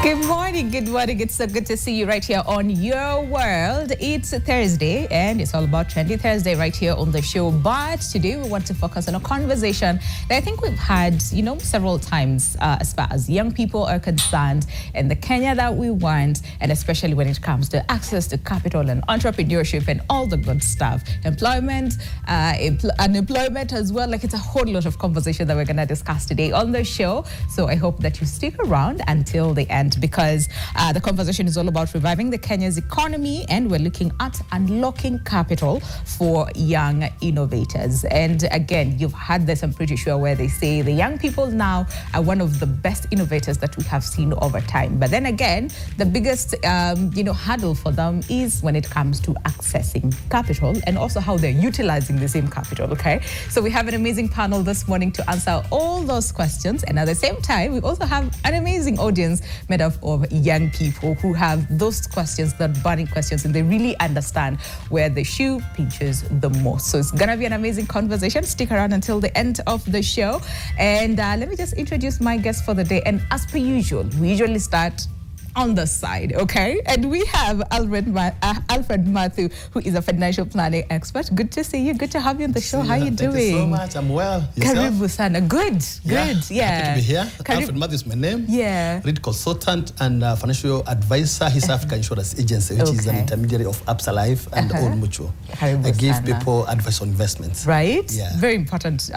Good morning, good morning. It's so good to see you right here on Your World. It's Thursday, and it's all about Trendy Thursday right here on the show. But today we want to focus on a conversation that I think we've had, several times as far as young people are concerned and the Kenya that we want, and especially when it comes to access to capital and entrepreneurship and all the good stuff. Employment, unemployment as well. Like, it's a whole lot of conversation that we're going to discuss today on the show. So I hope that you stick around until the end, because the conversation is all about reviving the Kenya's economy, and we're looking at unlocking capital for young innovators. And again, you've heard this, I'm pretty sure, where they say the young people now are one of the best innovators that we have seen over time. But then again, the biggest hurdle for them is when it comes to accessing capital and also how they're utilizing the same capital. Okay, so we have an amazing panel this morning to answer all those questions, and at the same time we also have an amazing audience made up of young people who have those questions, that burning questions, and they really understand where the shoe pinches the most. So it's gonna be an amazing conversation. Stick around until the end of the show, and let me just introduce my guest for the day. And as per usual, we usually start on the side, okay? And we have Alfred Matthew, who is a financial planning expert. Good to see you. Good to have you on the show. How are you doing? Thank you so much. I'm well. Yourself? Karibu sana. Good. Yeah. Happy to be here. Alfred Matthew is my name. Yeah. Lead consultant and financial advisor. His Africa Insurance Agency, which is an intermediary of Absa Life and Old Mutual. I give people advice on investments. Right? Yeah. Very important,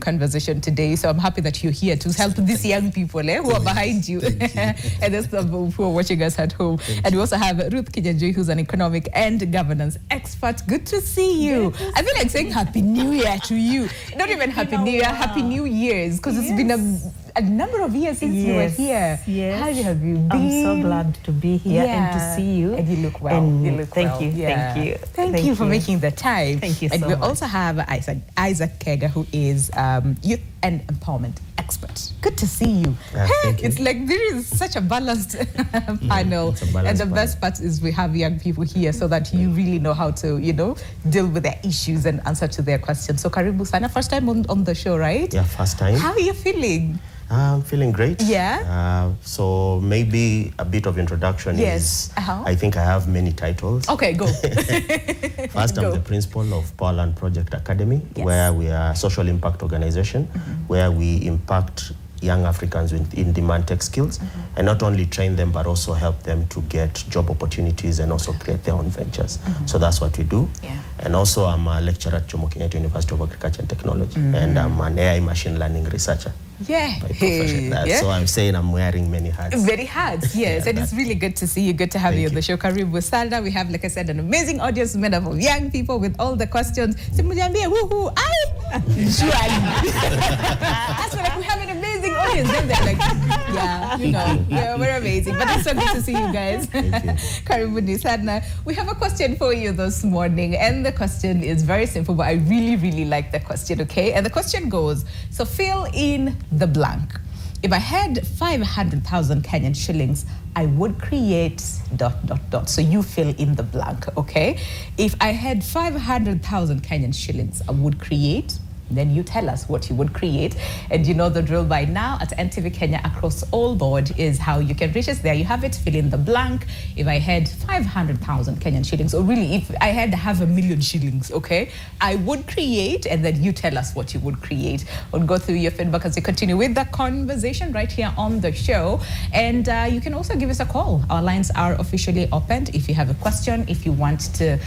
conversation today. So I'm happy that you're here to help these young people who are behind you. And there's the who are watching us at home. And we also have Ruth Kinyanjui, who's an economic and governance expert. Good to see you. Yes. I feel like saying Happy New Year to you. Not even Happy New Year, Happy New Year's, because it's been a number of years since you were here. Yes. How have you been? I'm so glad to be here and to see you. And you look well. Thank you. Thank you for making the time. Thank you so much. And we also have Isaac Kega, who is youth and empowerment expert. Good to see you. It's like there is such a balanced panel. And the best part is we have young people here so that you really know how to, deal with their issues and answer to their questions. So Karibu Sana, first time on the show, right? Yeah, first time. How are you feeling? I'm feeling great. Yeah. So maybe a bit of introduction is, I think I have many titles. Okay, go. First, I'm the principal of Powerland Project Academy, where we are a social impact organization, where we impact young Africans with in-demand tech skills, and not only train them, but also help them to get job opportunities and also create their own ventures. So that's what we do. Yeah. And also I'm a lecturer at Jomo Kenyatta University of Agriculture and Technology, and I'm an AI machine learning researcher. Yeah. By profession. So I'm saying I'm wearing many hats. Very hats, yes. And it's really good to see you. Good to have you on the show. Karibu Sana. We have, like I said, an amazing audience made up of young people with all the questions. Simujambia, woohoo, that's like we have an amazing audience. Then they're like, we're amazing. But it's so good to see you guys. Karibu Sana. We have a question for you this morning. And the question is very simple, but I really, really like the question, okay? And the question goes, so fill in the blank. If I had 500,000 Kenyan shillings, I would create ... So you fill in the blank, okay? If I had 500,000 Kenyan shillings, I would create. Then you tell us what you would create. And you know the drill by now at NTV Kenya across all board is how you can reach us. There you have it, fill in the blank. If I had 500,000 Kenyan shillings, or really if I had 500,000 shillings, okay, I would create, and then you tell us what you would create. We'll go through your feedback as we continue with the conversation right here on the show. And you can also give us a call. Our lines are officially opened. If you have a question, if you want to,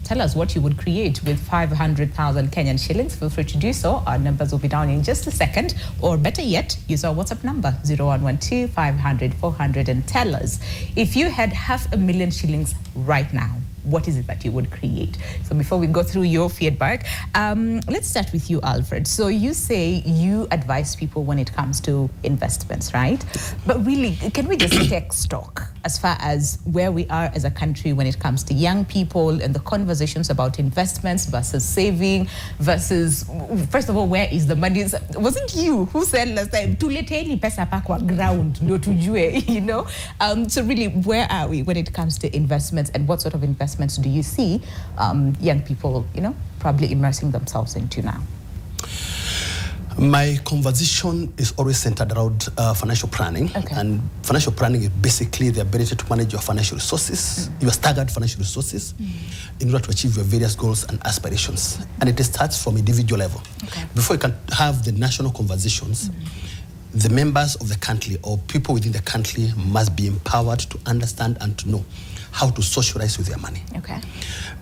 tell us what you would create with 500,000 Kenyan shillings, feel free to do so. Our numbers will be down in just a second. Or better yet, use our WhatsApp number, 0112 500 400, and tell us if you had 500,000 shillings right now, what is it that you would create? So before we go through your feedback, let's start with you, Alfred. So you say you advise people when it comes to investments, right? But really, can we just take stock as far as where we are as a country when it comes to young people and the conversations about investments versus saving versus, first of all, where is the money? Wasn't you who said last time, tuleteni pesa pa kwa ground, ndo tujue, so really, where are we when it comes to investments, and what sort of investments do you see young people, probably immersing themselves into now? My conversation is always centered around financial planning. Okay. And financial planning is basically the ability to manage your financial resources, your staggered financial resources, in order to achieve your various goals and aspirations. And it starts from individual level. Okay. Before you can have the national conversations, the members of the country or people within the country must be empowered to understand and to know how to socialize with their money. Okay.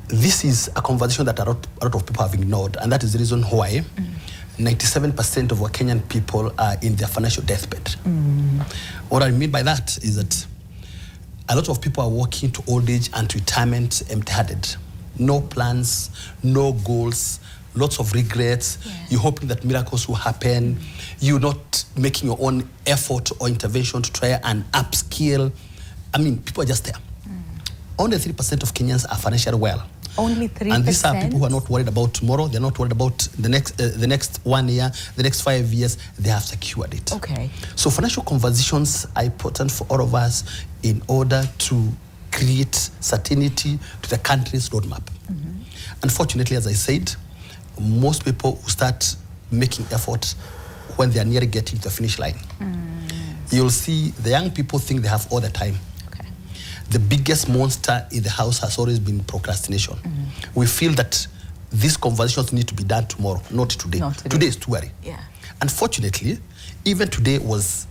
This is a conversation that a lot of people have ignored, and that is the reason why 97% of our Kenyan people are in their financial deathbed. What I mean by that is that a lot of people are walking to old age and to retirement empty-handed. No plans, no goals, lots of regrets. Yes. You're hoping that miracles will happen. You're not making your own effort or intervention to try and upskill. I mean, people are just there. Only 3% of Kenyans are financially well. Only 3%? And these are people who are not worried about tomorrow. They're not worried about the next 1 year, the next 5 years. They have secured it. Okay. So financial conversations are important for all of us in order to create certainty to the country's roadmap. Unfortunately, as I said, most people will start making efforts when they are nearly getting to the finish line. You'll see the young people think they have all the time. The biggest monster in the house has always been procrastination. We feel that these conversations need to be done tomorrow, not today. Today is too early. Yeah. Unfortunately, even today was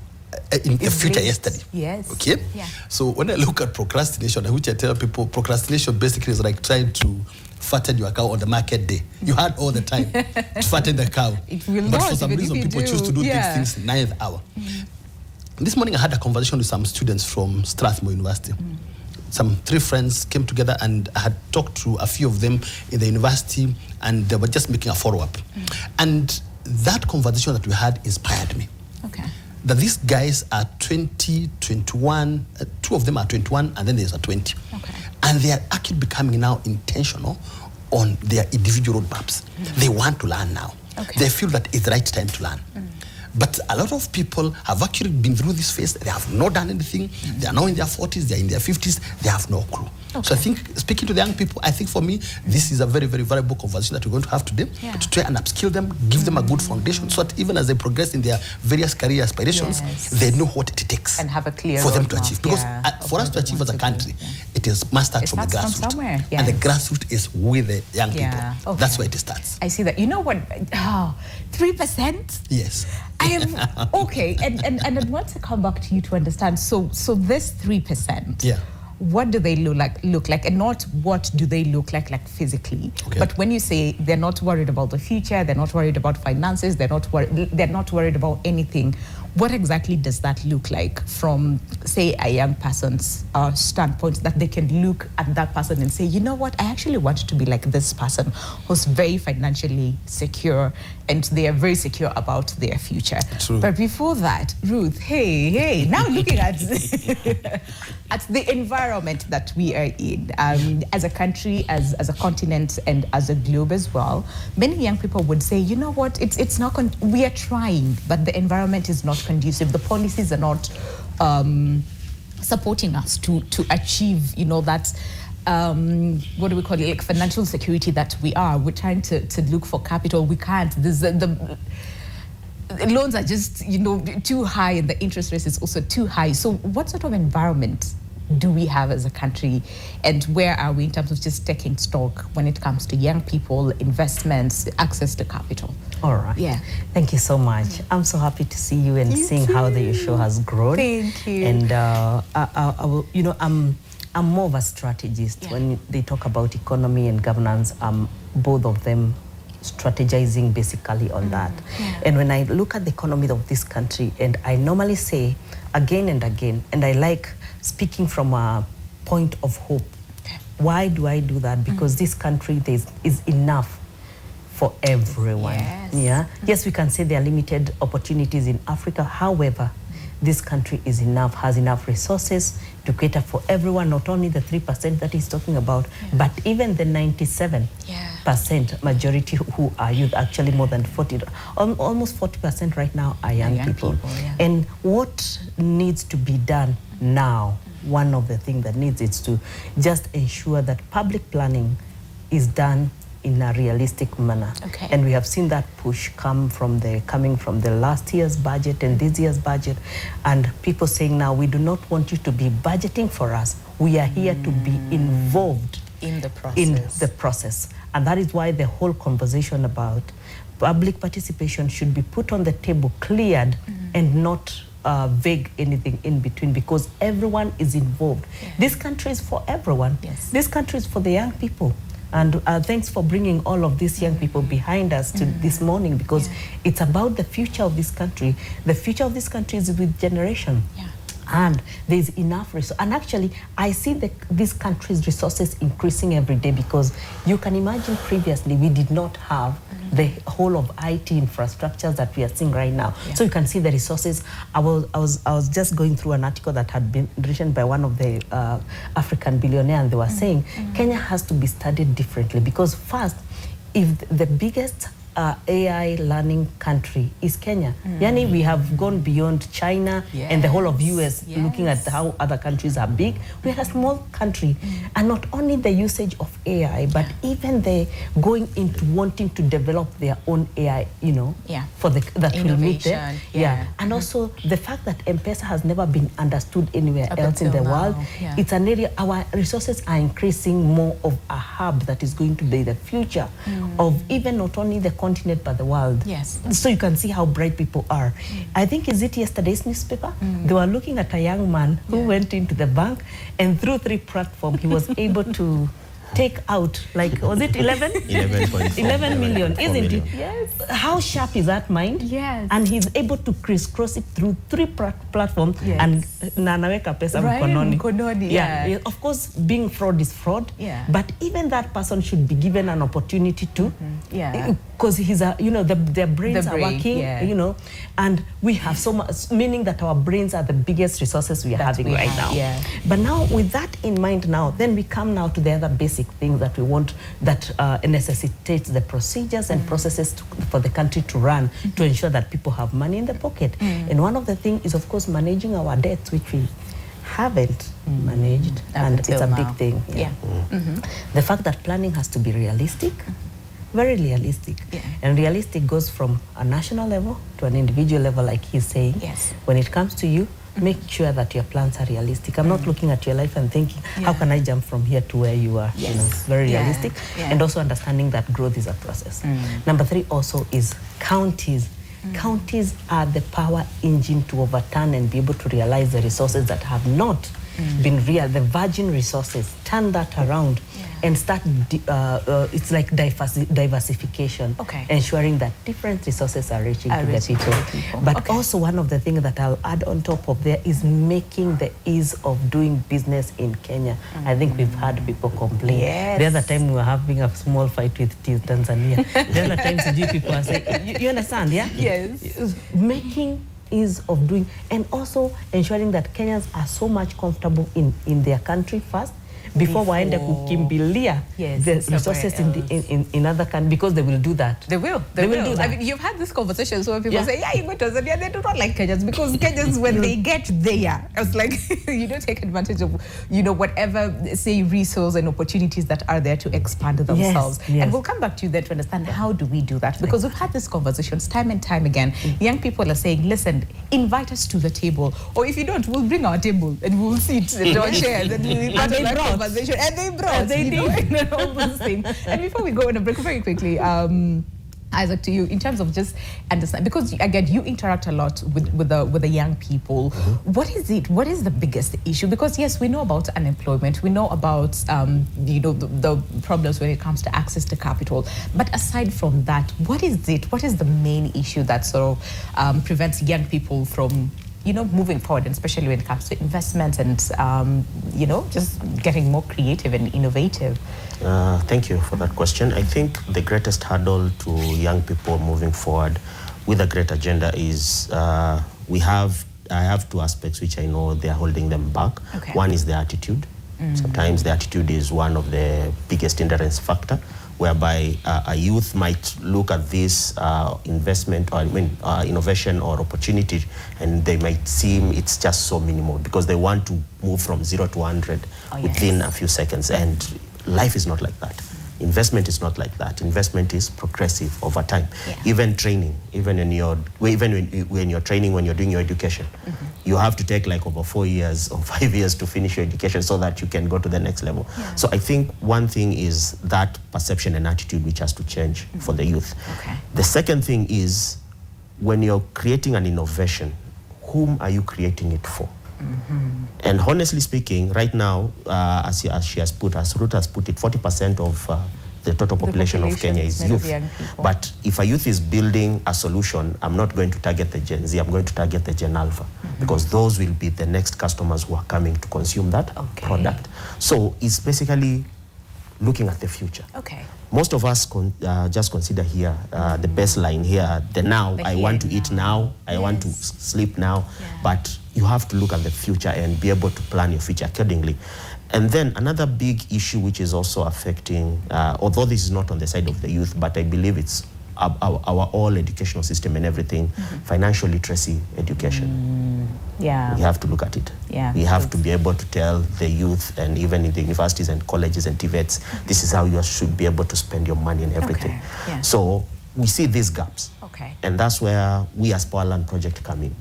in the future yesterday. Yes. Okay? Yeah. So when I look at procrastination, which I tell people, procrastination basically is like trying to fatten your cow on the market day. You had all the time to fatten the cow. It will but not, for some reason, people choose to do things 9th hour. This morning I had a conversation with some students from Strathmore University. Some 3 friends came together and I had talked to a few of them in the university and they were just making a follow-up. And that conversation that we had inspired me. Okay. That these guys are 20, 21, 2 of them are 21 and then there's a 20. Okay. And they are actually becoming now intentional on their individual roadmaps. They want to learn now. Okay. They feel that it's the right time to learn. But a lot of people have actually been through this phase. They have not done anything. They are now in their 40s, they are in their 50s. They have no clue. Okay. So I think, speaking to the young people, I think for me, this is a very, very valuable conversation that we're going to have today to try and upskill them, give them a good foundation so that even as they progress in their various career aspirations, they know what it takes and have a clear for them to roadmap. achieve. Because for us to achieve as a country, it is must start from the grassroots. And the grassroots is with the young people. Okay. That's where it starts. I see that. You know what? 3%? Yes. I am okay, and I want to come back to you to understand. So this 3%. What do they look like, and not what do they look like physically? Okay. But when you say they're not worried about the future, they're not worried about finances, they're not worried about anything, what exactly does that look like from, say, a young person's standpoint, that they can look at that person and say, you know what, I actually want to be like this person who's very financially secure and they are very secure about their future. True. But before that, Ruth, hey, now looking at at the environment that we are in, as a country, as a continent, and as a globe as well, many young people would say, you know what, it's not, we are trying, but the environment is not conducive. The policies are not supporting us to achieve, that, what do we call it, like financial security that we are. We're trying to look for capital. We can't. The loans are just, too high, and the interest rate is also too high. So what sort of environment do we have as a country, and where are we in terms of just taking stock when it comes to young people, investments, access to capital? All right. Yeah. Thank you so much. I'm so happy to see you and seeing how the show has grown. Thank you. And I will, I'm more of a strategist. When they talk about economy and governance. Both of them strategizing basically on that. And when I look at the economy of this country, and I normally say again and again, and I like speaking from a point of hope. Why do I do that? Because this country is enough for everyone. Yes, we can say there are limited opportunities in Africa. However, this country is enough, has enough resources to cater for everyone, not only the 3% that he's talking about, but even the 97% majority who are youth, actually more than 40, almost 40% right now are young people. And what needs to be done now, one of the things that needs is to just ensure that public planning is done in a realistic manner. Okay. And we have seen that push coming from the last year's budget and this year's budget, and people saying now we do not want you to be budgeting for us. We are here to be involved in the process. In the process. And that is why the whole conversation about public participation should be put on the table, cleared, and not vague anything in between, because everyone is involved. Yeah. This country is for everyone. Yes. This country is for the young people. And thanks for bringing all of these young people behind us to this morning, because it's about the future of this country. The future of this country is with generation. Yeah. And there's enough resources. And actually, I see this country's resources increasing every day, because you can imagine previously we did not have the whole of IT infrastructures that we are seeing right now. Yeah. So you can see the resources. I was just going through an article that had been written by one of the African billionaires, and they were saying Kenya has to be studied differently, because first, if the biggest AI learning country is Kenya. Yani, we have gone beyond China and the whole of US, looking at how other countries are big. We are a small country. And not only the usage of AI, but even the going into wanting to develop their own AI, you know, for that will meet them. And also the fact that M-Pesa has never been understood anywhere else in the world. It's an area, our resources are increasing more of a hub that is going to be the future of even not only the continent but the world. Yes. So you can see how bright people are. I think, is it yesterday's newspaper? They were looking at a young man who went into the bank, and through 3 platforms he was able to take out, like, was it 11? 11 million, isn't it? Yes. How sharp is that mind? Yes. And he's able to crisscross it through 3 platforms and nanaweka pesa mkononi. Yeah. Of course, being fraud is fraud. Yeah. But even that person should be given an opportunity to. Because he's a, you know, their brains are working, you know, and we have so much, meaning that our brains are the biggest resources we are having right now. Yeah. But now, with that in mind now, then we come now to the other basic things that we want, that necessitates the procedures and processes for the country to run to ensure that people have money in the pocket. And one of the things is, of course, managing our debts, which we haven't managed, and it's a big thing. The fact that planning has to be realistic, very realistic. And realistic goes from a national level to an individual level, like he's saying. Yes. When it comes to you, make sure that your plans are realistic. I'm not looking at your life and thinking, how can I jump from here to where you are? You know, very realistic. And also understanding that growth is a process. Number 3 also is counties. Counties are the power engine to overturn and be able to realize the resources that have not been real, the virgin resources, turn that around and start, it's like diversification, ensuring that different resources are reaching to the people. But also one of the things that I'll add on top of there is making the ease of doing business in Kenya. I think we've had people complain. The other time we were having a small fight with Tanzania. The other time people are saying, you understand, Yes. Making ease of doing, and also ensuring that Kenyans are so much comfortable in their country first, before waende kukimbilia the resources in other countries, because they will do that. They will do that. I mean, you've had this conversation, so when people say, you go to Tanzania, they do not like Kenyans, because Kenyans, when they get there, it's like, you don't take advantage of, you know, whatever, say, resources and opportunities that are there to expand themselves. And we'll come back to you there to understand how do we do that, because we've had these conversations time and time again. Young people are saying, listen, invite us to the table, or if you don't, we'll bring our table and we'll sit and our chairs and we'll be part of that conversation. And they brought, they did all those things. And before we go on a break, very quickly, Isaac, to you, in terms of just understand, because again, you interact a lot with the young people. What is it? What is the biggest issue? Because yes, we know about unemployment, we know about you know, the problems when it comes to access to capital. But aside from that, what is it? What is the main issue that sort of prevents young people from, you know, moving forward, and especially when it comes to investments and, you know, just getting more creative and innovative? Thank you for that question. I think the greatest hurdle to young people moving forward with a great agenda is I have 2 aspects which I know they are holding them back. One is the attitude. Sometimes the attitude is one of the biggest hindrance factor, whereby a youth might look at this investment, or innovation or opportunity, and they might seem it's just so minimal, because they want to move from 0 to 100 within a few seconds, and life is not like that. Investment is not like that. Investment is progressive over time. Yeah. Even training, when you're training, when you're doing your education, you have to take like over 4 years or 5 years to finish your education so that you can go to the next level. Yeah. So I think one thing is that perception and attitude which has to change for the youth. Okay. The second thing is, when you're creating an innovation, whom are you creating it for? And honestly speaking, right now, as Ruth has put it, 40% of the total population of Kenya is youth. But if a youth is building a solution, I'm not going to target the Gen Z, I'm going to target the Gen Alpha, because those will be the next customers who are coming to consume that product. So it's basically looking at the future. Okay. Most of us just consider here the baseline here, the now. I want to eat now, I want to sleep now, but you have to look at the future and be able to plan your future accordingly. And then another big issue which is also affecting, although this is not on the side of the youth, but I believe it's our whole educational system and everything, financial literacy education. Yeah. We have to look at it. Yeah. We have to be able to tell the youth, and even in the universities and colleges and TVETs, this is how you should be able to spend your money and everything. Okay. Yeah. So we see these gaps. Okay. And that's where we as Powerland Project come in.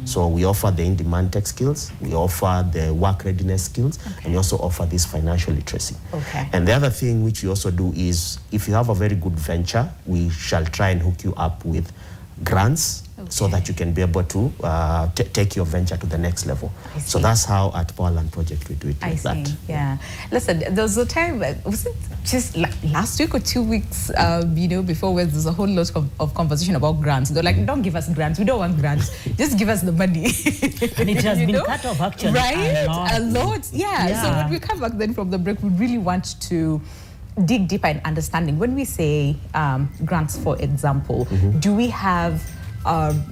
So we offer the in-demand tech skills, we offer the work readiness skills, and we also offer this financial literacy. Okay. And the other thing which we also do is, if you have a very good venture, we shall try and hook you up with grants, so that you can be able to take your venture to the next level. So that's how at Powerland Project we do it like that. Yeah. Listen, there was a time, was it just like last week or 2 weeks, before, where there's a whole lot of conversation about grants. They're like, don't give us grants, we don't want grants, just give us the money. And it has been cut off actually. Right? A lot. Yeah. So when we come back then from the break, we really want to dig deeper in understanding. When we say grants, for example, do we have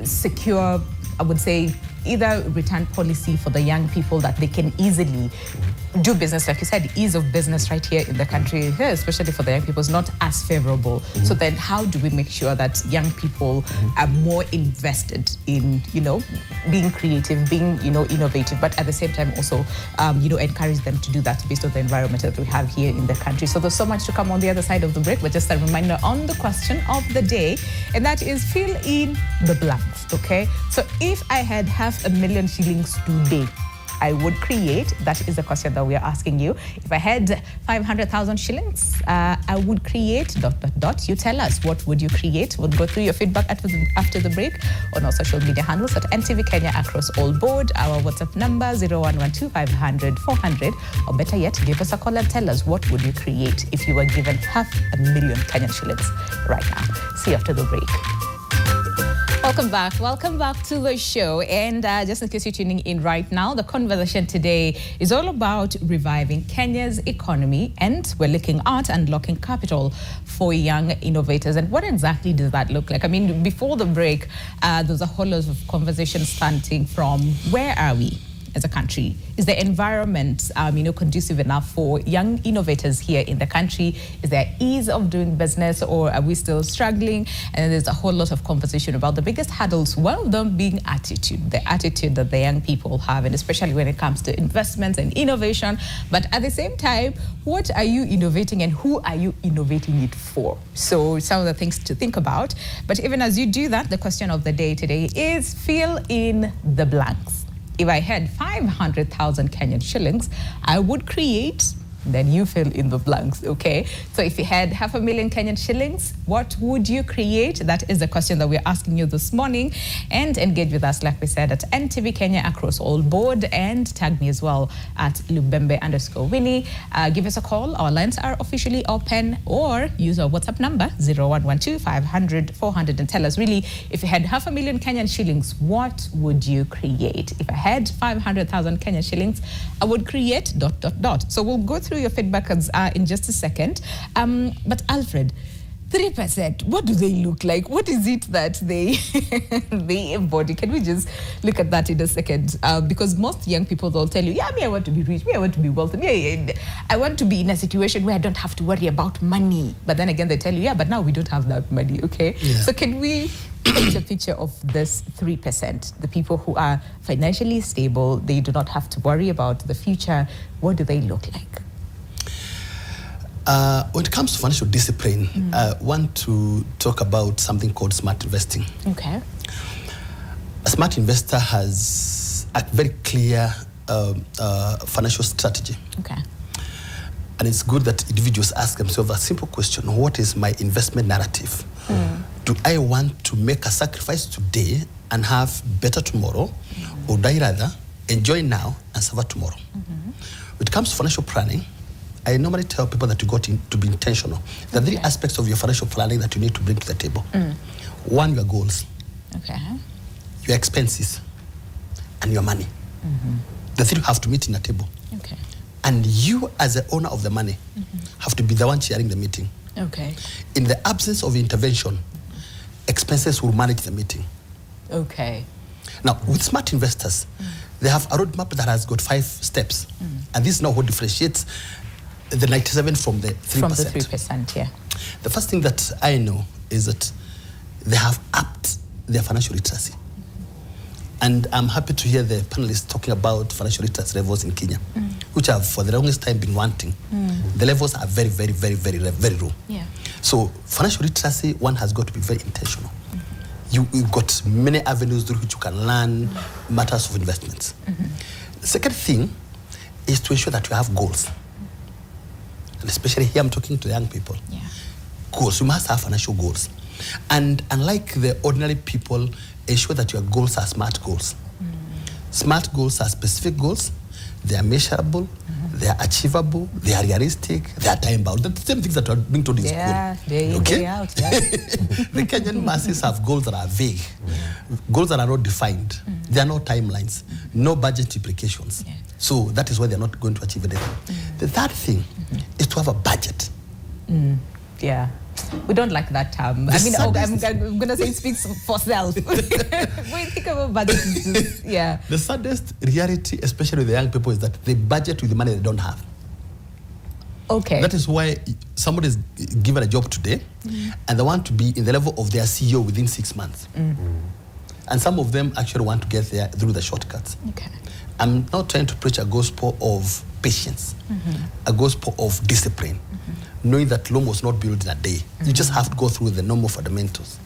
secure, I would say, either return policy for the young people that they can easily do business, like you said, ease of business right here in the country, especially for the young people, is not as favorable. So then how do we make sure that young people are more invested in, being creative, being, innovative, but at the same time also, encourage them to do that based on the environment that we have here in the country. So there's so much to come on the other side of the break, but just a reminder on the question of the day, and that is fill in the blanks, okay? So if I had 500,000 shillings today, I would create, that is the question that we are asking you. If I had 500,000 shillings, I would create ... You tell us, what would you create? We'll go through your feedback after the break on our social media handles at NTV Kenya across all board. Our WhatsApp number 0112 500 400, or better yet, give us a call and tell us, what would you create if you were given 500,000 Kenyan shillings right now. See you after the break. Welcome back to the show. And just in case you're tuning in right now, the conversation today is all about reviving Kenya's economy, and we're looking at unlocking capital for young innovators. And what exactly does that look like? I mean, before the break, there's a whole lot of conversation starting from where are we as a country? Is the environment, conducive enough for young innovators here in the country? Is there ease of doing business, or are we still struggling? And there's a whole lot of conversation about the biggest hurdles, one of them being attitude, the attitude that the young people have, and especially when it comes to investments and innovation. But at the same time, what are you innovating and who are you innovating it for? So some of the things to think about. But even as you do that, the question of the day today is fill in the blanks. If I had 500,000 Kenyan shillings, I would create, then you fill in the blanks, okay? So if you had 500,000 Kenyan shillings, what would you create? That is the question that we're asking you this morning. And engage with us, like we said, at NTV Kenya across all board, and tag me as well at Lubembe_Winnie. Give us a call. Our lines are officially open, or use our WhatsApp number 0112 500 400 and tell us really, if you had 500,000 Kenyan shillings, what would you create? If I had 500,000 Kenyan shillings, I would create ... So we'll go through your feedback in just a second. But Alfred, 3%, what do they look like? What is it that they they embody? Can we just look at that in a second? Because most young people, they'll tell you, I want to be rich, I want to be wealthy, I want to be in a situation where I don't have to worry about money. But then again, they tell you, but now we don't have that money, okay? Yeah. So can we paint a picture of this 3%, the people who are financially stable, they do not have to worry about the future? What do they look like? When it comes to financial discipline, I want to talk about something called smart investing. Okay. A smart investor has a very clear financial strategy. Okay. And it's good that individuals ask themselves a simple question: what is my investment narrative? Do I want to make a sacrifice today and have better tomorrow, or would I rather enjoy now and suffer tomorrow? When it comes to financial planning, I normally tell people that you got to be intentional. There are three aspects of your financial planning that you need to bring to the table. One, your goals, Okay. your expenses, and your money. The three have to meet in a table. Okay. And you, as the owner of the money, have to be the one chairing the meeting. Okay. In the absence of intervention, expenses will manage the meeting. Okay. Now, with smart investors, they have a roadmap that has got 5 steps. And this is now what differentiates the 97 from the 3%. From the 3%, yeah. The first thing that I know is that they have upped their financial literacy. And I'm happy to hear the panelists talking about financial literacy levels in Kenya, which have for the longest time been wanting. The levels are very, very, very, very, very low. Yeah. So financial literacy, one has got to be very intentional. You've got many avenues through which you can learn matters of investments. The second thing is to ensure that you have goals. And especially here I'm talking to young people. Yeah. Goals, you must have financial goals. And unlike the ordinary people, ensure that your goals are smart goals. Smart goals are specific goals, they are measurable, they are achievable, they are realistic, they are time-bound. That's the same things that are being told in school. Yeah, day in, day out, yeah. The Kenyan masses have goals that are vague, goals that are not defined. There are no timelines, no budget implications. Yeah. So that is why they're not going to achieve anything. The third thing is to have a budget. Yeah. We don't like that term. I mean, I'm going to say it speaks for self. When you think about budget, it's just, yeah. The saddest reality, especially with the young people, is that they budget with the money they don't have. Okay. That is why somebody is given a job today and they want to be in the level of their CEO within 6 months. And some of them actually want to get there through the shortcuts. Okay. I'm not trying to preach a gospel of patience, a gospel of discipline, knowing that Rome was not built in a day. You just have to go through the normal fundamentals.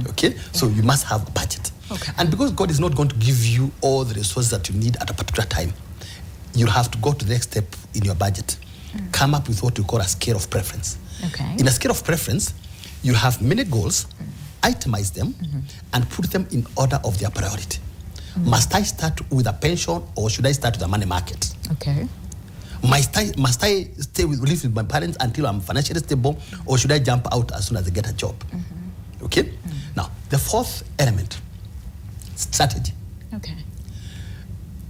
Okay? So you must have a budget. Okay. And because God is not going to give you all the resources that you need at a particular time, you have to go to the next step in your budget. Come up with what we call a scale of preference. Okay. In a scale of preference, you have many goals, itemize them, and put them in order of their priority. Must I start with a pension or should I start with the money market? Okay. Must I live with my parents until I'm financially stable, or should I jump out as soon as I get a job? Okay? Now, the fourth element, strategy. Okay.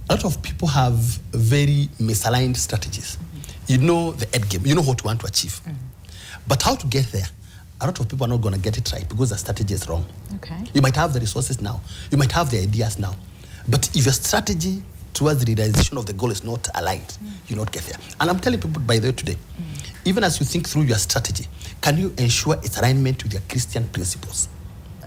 A lot of people have very misaligned strategies. You know the end game, you know what you want to achieve. But how to get there, a lot of people are not going to get it right because the strategy is wrong. Okay. You might have the resources now, you might have the ideas now, but if your strategy towards the realization of the goal is not aligned, you not get there. And I'm telling people, by the way, today, even as you think through your strategy, can you ensure its alignment with your Christian principles?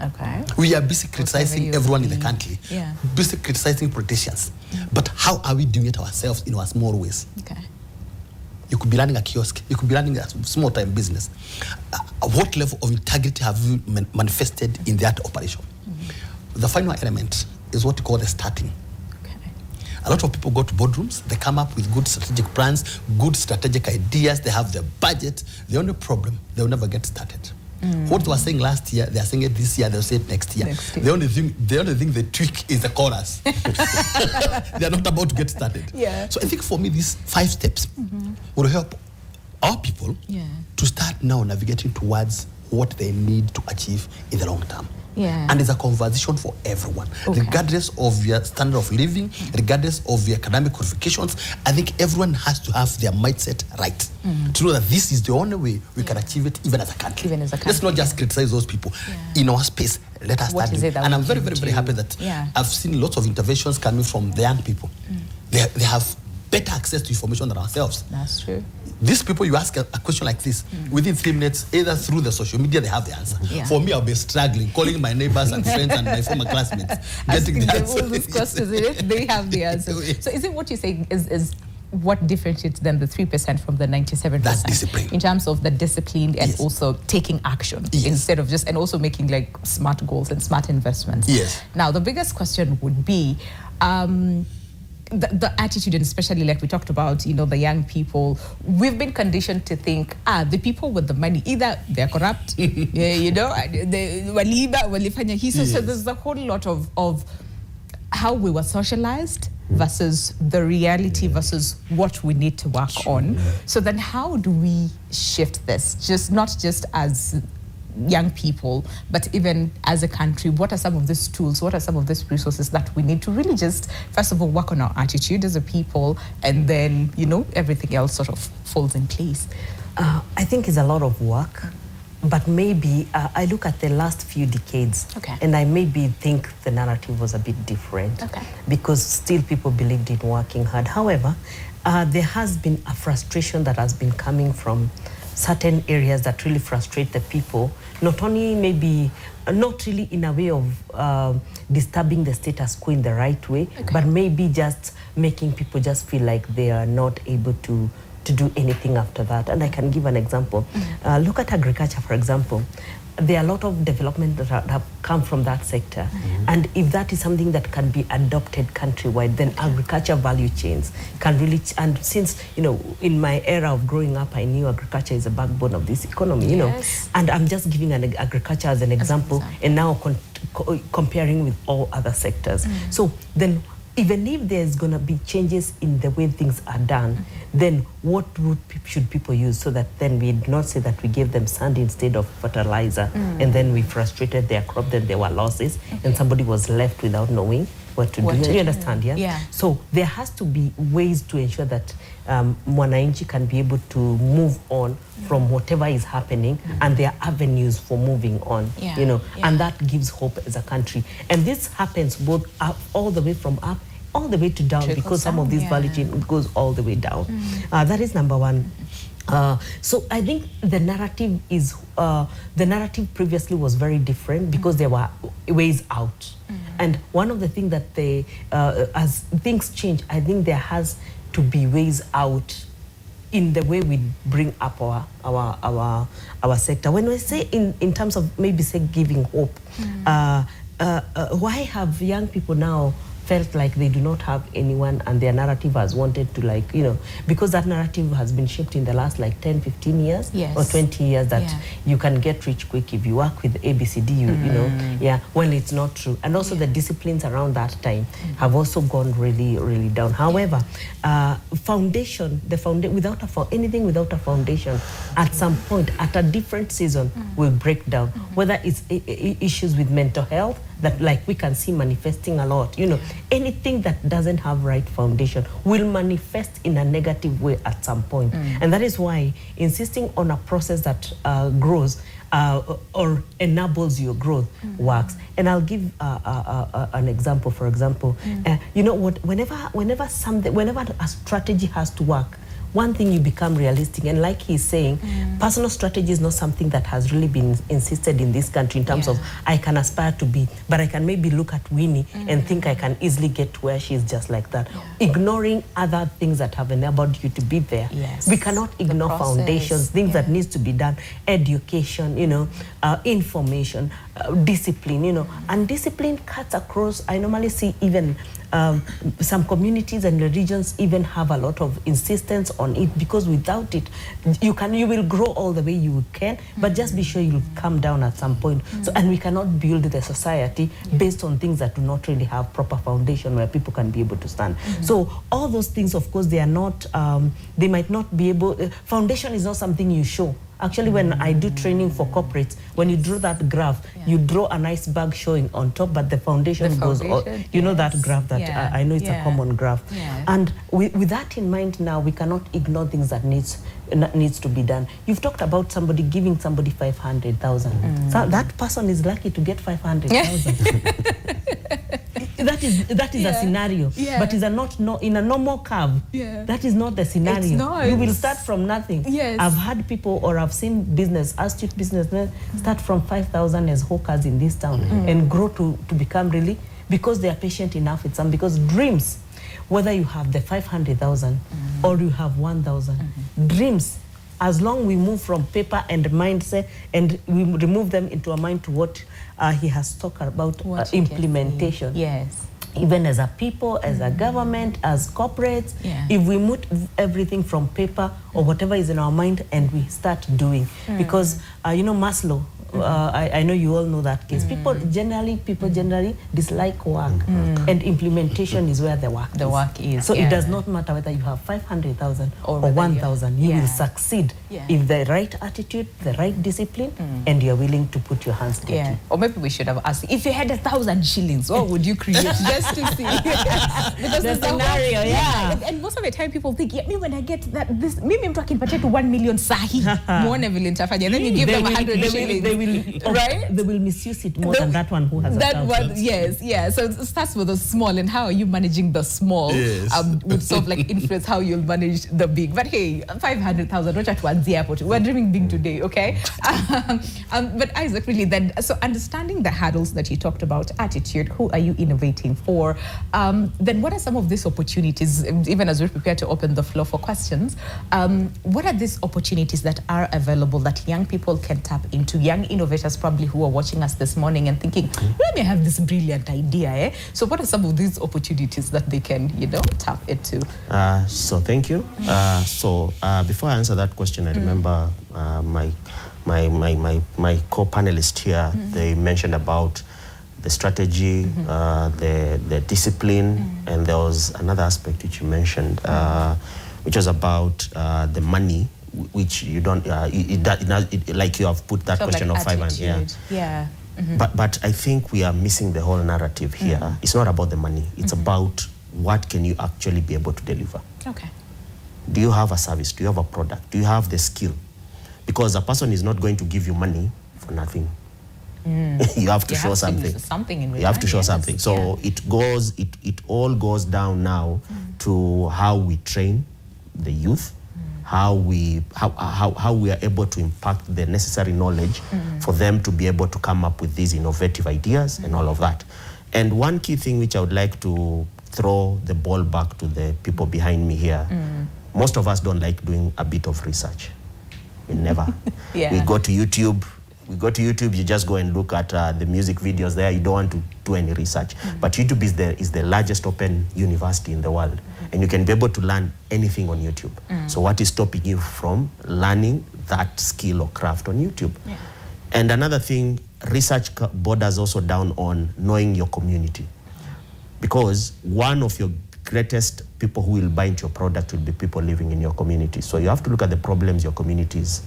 Okay. We are busy criticizing everyone in the country, Yeah. busy criticizing politicians. But how are we doing it ourselves in our small ways? Okay. You could be running a kiosk, you could be running a small time business. What level of integrity have you manifested in that operation? The final element is what you call the starting. A lot of people go to boardrooms, they come up with good strategic plans, good strategic ideas, they have the budget. The only problem, they'll never get started. What they were saying last year, they are saying it this year, they'll say it next year. The only thing they tweak is the chorus. They are not about to get started. Yeah. So I think for me, these 5 steps will help our people to start now navigating towards what they need to achieve in the long term. Yeah. And it's a conversation for everyone, regardless of your standard of living, regardless of your academic qualifications. I think everyone has to have their mindset right to know that this is the only way we can achieve it, even as a country. Even as a Let's country, not just criticize those people. In our space, let us What start is doing. it that And we I'm very, can very, very do? happy that Yeah. I've seen lots of interventions coming from the young people. They have better access to information than ourselves. That's true. These people, you ask a question like this, within 3 minutes, either through the social media, they have the answer. Yeah. For me, I'll be struggling, calling my neighbors and friends and my former classmates, getting Asking the them answer. all these questions, they have the answer. So is it what you're saying is what differentiates then the 3% from the 97%. That's discipline. In terms of the discipline and Yes. also taking action instead of just, and also making like smart goals and smart investments. Yes. Now, the biggest question would be, the attitude, and especially like we talked about, you know, the young people, we've been conditioned to think, the people with the money, either they're corrupt, you know, waliba, walifanya hiso. So there's a whole lot of how we were socialized versus the reality versus what we need to work on. So then how do we shift this? Just not just as young people, but even as a country, what are some of these tools, what are some of these resources that we need to really just, first of all, work on our attitude as a people, and then, you know, everything else sort of falls in place? I think it's a lot of work, but maybe I look at the last few decades, and I maybe think the narrative was a bit different, because still people believed in working hard. However, there has been a frustration that has been coming from certain areas that really frustrate the people, not only maybe, not really in a way of disturbing the status quo in the right way, but maybe just making people just feel like they are not able to do anything after that. And I can give an example. Look at agriculture, for example. There are a lot of development that have come from that sector. And if that is something that can be adopted countrywide, then agriculture value chains can really, and since, you know, in my era of growing up, I knew agriculture is a backbone of this economy, you know. And I'm just giving agriculture as an example, and now comparing with all other sectors. So then, even if there's going to be changes in the way things are done, then what should people use, so that then we not say that we gave them sand instead of fertilizer, and then we frustrated their crop, then there were losses, and somebody was left without knowing what to do. You understand, yeah? So there has to be ways to ensure that Mwananchi can be able to move on from whatever is happening, and there are avenues for moving on, you know, and that gives hope as a country. And this happens both up, all the way from up, all the way to down, because some of these value chain goes all the way down. That is number one. So I think the narrative is, the narrative previously was very different, because there were ways out. And one of the things that they, as things change, I think there has to be ways out in the way we bring up our sector. When we say in terms of maybe say giving hope, why have young people now felt like they do not have anyone, and their narrative has wanted to, like, you know, because that narrative has been shaped in the last like 10, 15 years or 20 years that you can get rich quick if you work with ABCD, you know, when it's not true. And also the disciplines around that time have also gone really, really down. However, foundation, without anything without a foundation, at some point, at a different season, will break down. Whether it's issues with mental health, that like we can see manifesting a lot, you know, anything that doesn't have right foundation will manifest in a negative way at some point. And that is why insisting on a process that grows or enables your growth works. And I'll give an example. For example, you know what, whenever a strategy has to work, one thing, you become realistic. And like he's saying, personal strategy is not something that has really been insisted in this country in terms of I can aspire to be, but I can maybe look at Winnie and think I can easily get to where she is just like that. Ignoring other things that have enabled you to be there. We cannot ignore foundations, things that needs to be done, education, you know, information, discipline, you know, and discipline cuts across. I normally see even some communities and regions even have a lot of insistence on it, because without it, you will grow all the way you can, but just be sure you'll come down at some point. So, and we cannot build the society based on things that do not really have proper foundation where people can be able to stand. So all those things, of course, they are not, they might not be able, foundation is not something you show. Actually, when I do training for corporates, when you draw that graph, you draw an iceberg showing on top, but the foundation goes, you know that graph that I know it's a common graph. And with that in mind now, we cannot ignore things that needs to be done. You've talked about somebody giving somebody 500,000. So that person is lucky to get 500,000. That is a scenario, but is in a normal curve. That is not the scenario. You will start from nothing. I've had people, or I've seen astute businessmen start from 5,000 as hawkers in this town and grow to become really, because they are patient enough with some, because dreams, whether you have the 500,000 or you have 1,000. Dreams, as long we move from paper and mindset and we remove them into a mind to what he has talked about, implementation. Yes. Even as a people, as a government, as corporates, if we move everything from paper or whatever is in our mind and we start doing. Because, you know, Maslow, I know you all know that case. People generally dislike work, and implementation is where the work is. So it does not matter whether you have 500,000 or 1,000. You will succeed if the right attitude, the right discipline, and you're willing to put your hands dirty. Or maybe we should have asked, if you had 1,000 shillings, what would you create? Just to see. Because the scenario, and most of the time people think, me when I get that, this, maybe I'm talking to 1 million sahi. And then you give them 100 shillings. Right? They will misuse it more than that one who has that one. Yes. So it starts with the small, and how are you managing the small? Would sort of like influence how you'll manage the big. But hey, 500,000, watch at one airport. We're dreaming big today, okay? But Isaac, really, then, so understanding the hurdles that you talked about, attitude, who are you innovating for? Then what are some of these opportunities, even as we prepare to open the floor for questions, what are these opportunities that are available that young people can tap into? Young innovators probably who are watching us this morning and thinking, let me have this brilliant idea. So what are some of these opportunities that they can, tap into? So thank you. Before I answer that question, I remember my co-panelist here, they mentioned about the strategy, the discipline, and there was another aspect which you mentioned, which was about the money, which you don't, like you have put that question like of 500. But I think we are missing the whole narrative here. It's not about the money. It's about what can you actually be able to deliver. Okay. Do you have a service? Do you have a product? Do you have the skill? Because a person is not going to give you money for nothing. You have to show something. You have to show something. So it all goes down now to how we train the youth, how we are able to impact the necessary knowledge for them to be able to come up with these innovative ideas and all of that. And one key thing which I would like to throw the ball back to the people behind me here, most of us don't like doing a bit of research. We never. We go to YouTube. You just go and look at the music videos there. You don't want to do any research. But YouTube is the largest open university in the world. And you can be able to learn anything on YouTube. So what is stopping you from learning that skill or craft on YouTube? And another thing, research borders also down on knowing your community. Because one of your greatest people who will buy into your product will be people living in your community. So you have to look at the problems your communities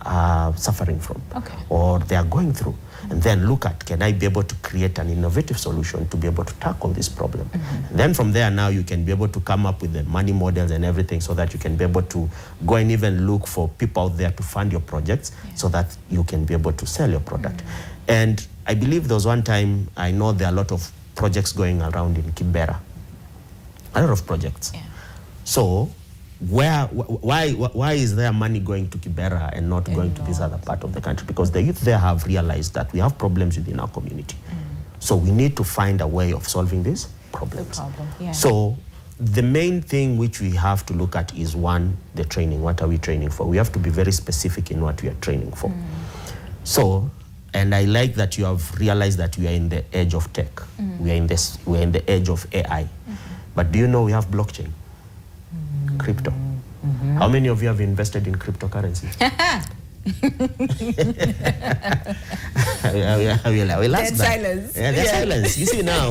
are suffering from or they are going through. And then look at, can I be able to create an innovative solution to be able to tackle this problem? Then from there now you can be able to come up with the money models and everything so that you can be able to go and even look for people out there to fund your projects so that you can be able to sell your product. And I believe there was one time, I know there are a lot of projects going around in Kibera. A lot of projects. So why is there money going to Kibera and not going to this other part of the country? Because the youth there have realized that we have problems within our community. So we need to find a way of solving these problems. So the main thing which we have to look at is, one, the training. What are we training for? We have to be very specific in what we are training for. So, and I like that you have realized that we are in the age of tech. We are in the age of AI. But do you know we have blockchain? Crypto. How many of you have invested in cryptocurrency? We'll ask that. Silence. Silence. You see now,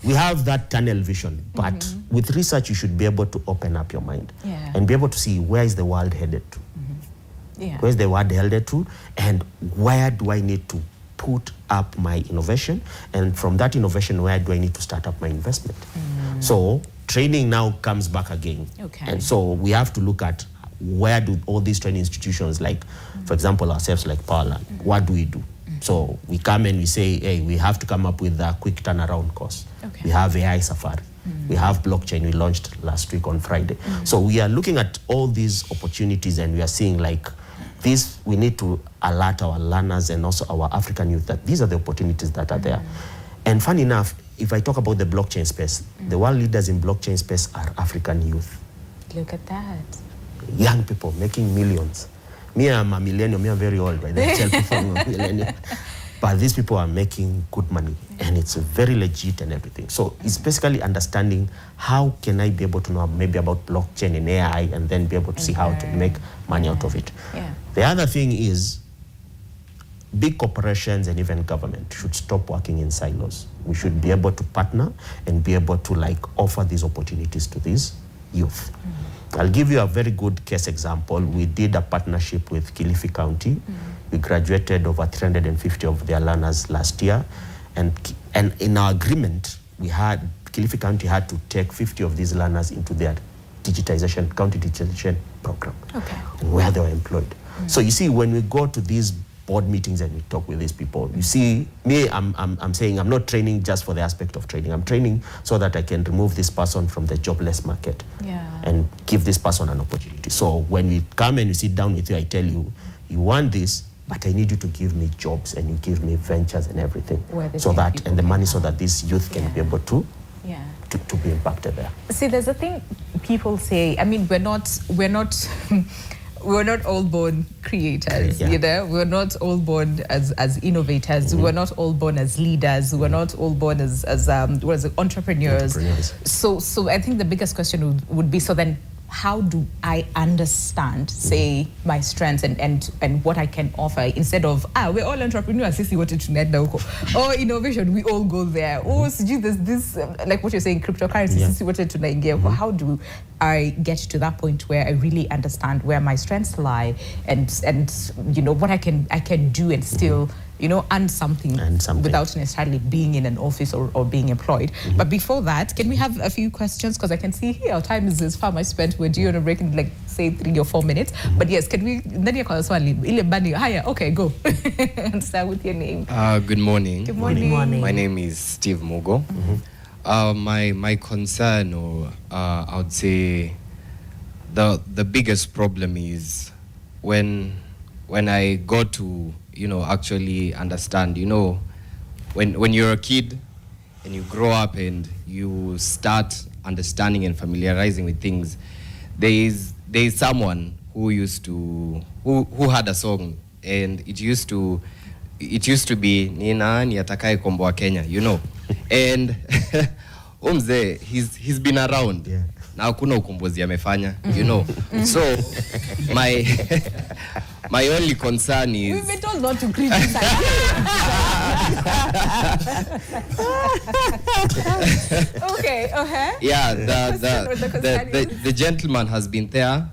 we have that tunnel vision, but with research you should be able to open up your mind and be able to see where is the world headed to. Where is the world headed to, and where do I need to put up my innovation, and from that innovation, where do I need to start up my investment? So training now comes back again. And so we have to look at where do all these training institutions, like, for example, ourselves, like Powerland, what do we do? So we come and we say, hey, we have to come up with a quick turnaround course. We have AI Safari. We have blockchain we launched last week on Friday. So we are looking at all these opportunities and we are seeing like this, we need to alert our learners and also our African youth that these are the opportunities that are there. And funny enough, if I talk about the blockchain space, the world leaders in blockchain space are African youth. Look at that. Young people making millions. Me, I'm a millennial. Me, I'm very old, right? I tell people I'm a millennial. But these people are making good money, and it's very legit and everything. So it's basically understanding how can I be able to know maybe about blockchain and AI, and then be able to see how to make money out of it. Yeah. The other thing is big corporations and even government should stop working in silos. We should be able to partner and be able to offer these opportunities to these youth. I'll give you a very good case example. We did a partnership with Kilifi County. We graduated over 350 of their learners last year. And in our agreement, Kilifi County had to take 50 of these learners into their county digitization program, where they were employed. So you see, when we go to these board meetings and we talk with these people, you see, me, I'm saying I'm not training just for the aspect of training. I'm training so that I can remove this person from the jobless market and give this person an opportunity. So when we come and we sit down with you, I tell you, you want this, but I need you to give me jobs and you give me ventures and everything, so that, and the money, so that this youth can be able to be impacted there. See, there's a thing people say, I mean, we're not all born creators, you know. We're not all born as innovators. We're not all born as leaders. We're not all born as entrepreneurs. So I think the biggest question would be, so then how do I understand, say, my strengths and what I can offer, instead of, we're all entrepreneurs, sisi wote tunaenda huko. Or innovation, we all go there. Or there's this, like what you're saying, cryptocurrency, sisi wote tunaingia huko. How do I get to that point where I really understand where my strengths lie and you know, what I can do and still, you know, earn something without necessarily being in an office or being employed. But before that, can we have a few questions? Because I can see here our time is far much spent. We're due on a break in like, say, 3 or 4 minutes. But yes, can we, okay, go. And start with your name. Good morning. Good morning. My name is Steve Mugo. My concern, or I would say the biggest problem is when I go to, you know, actually understand, you know, when you're a kid and you grow up and you start understanding and familiarizing with things, there is someone who had a song, and it used to be ni nani atakaye komboa Kenya, you know. And umze, he's been around. Na hakuna ukombozi amefanya, you know. So my only concern is, we've been told not to criticize. Okay, yeah, the gentleman has been there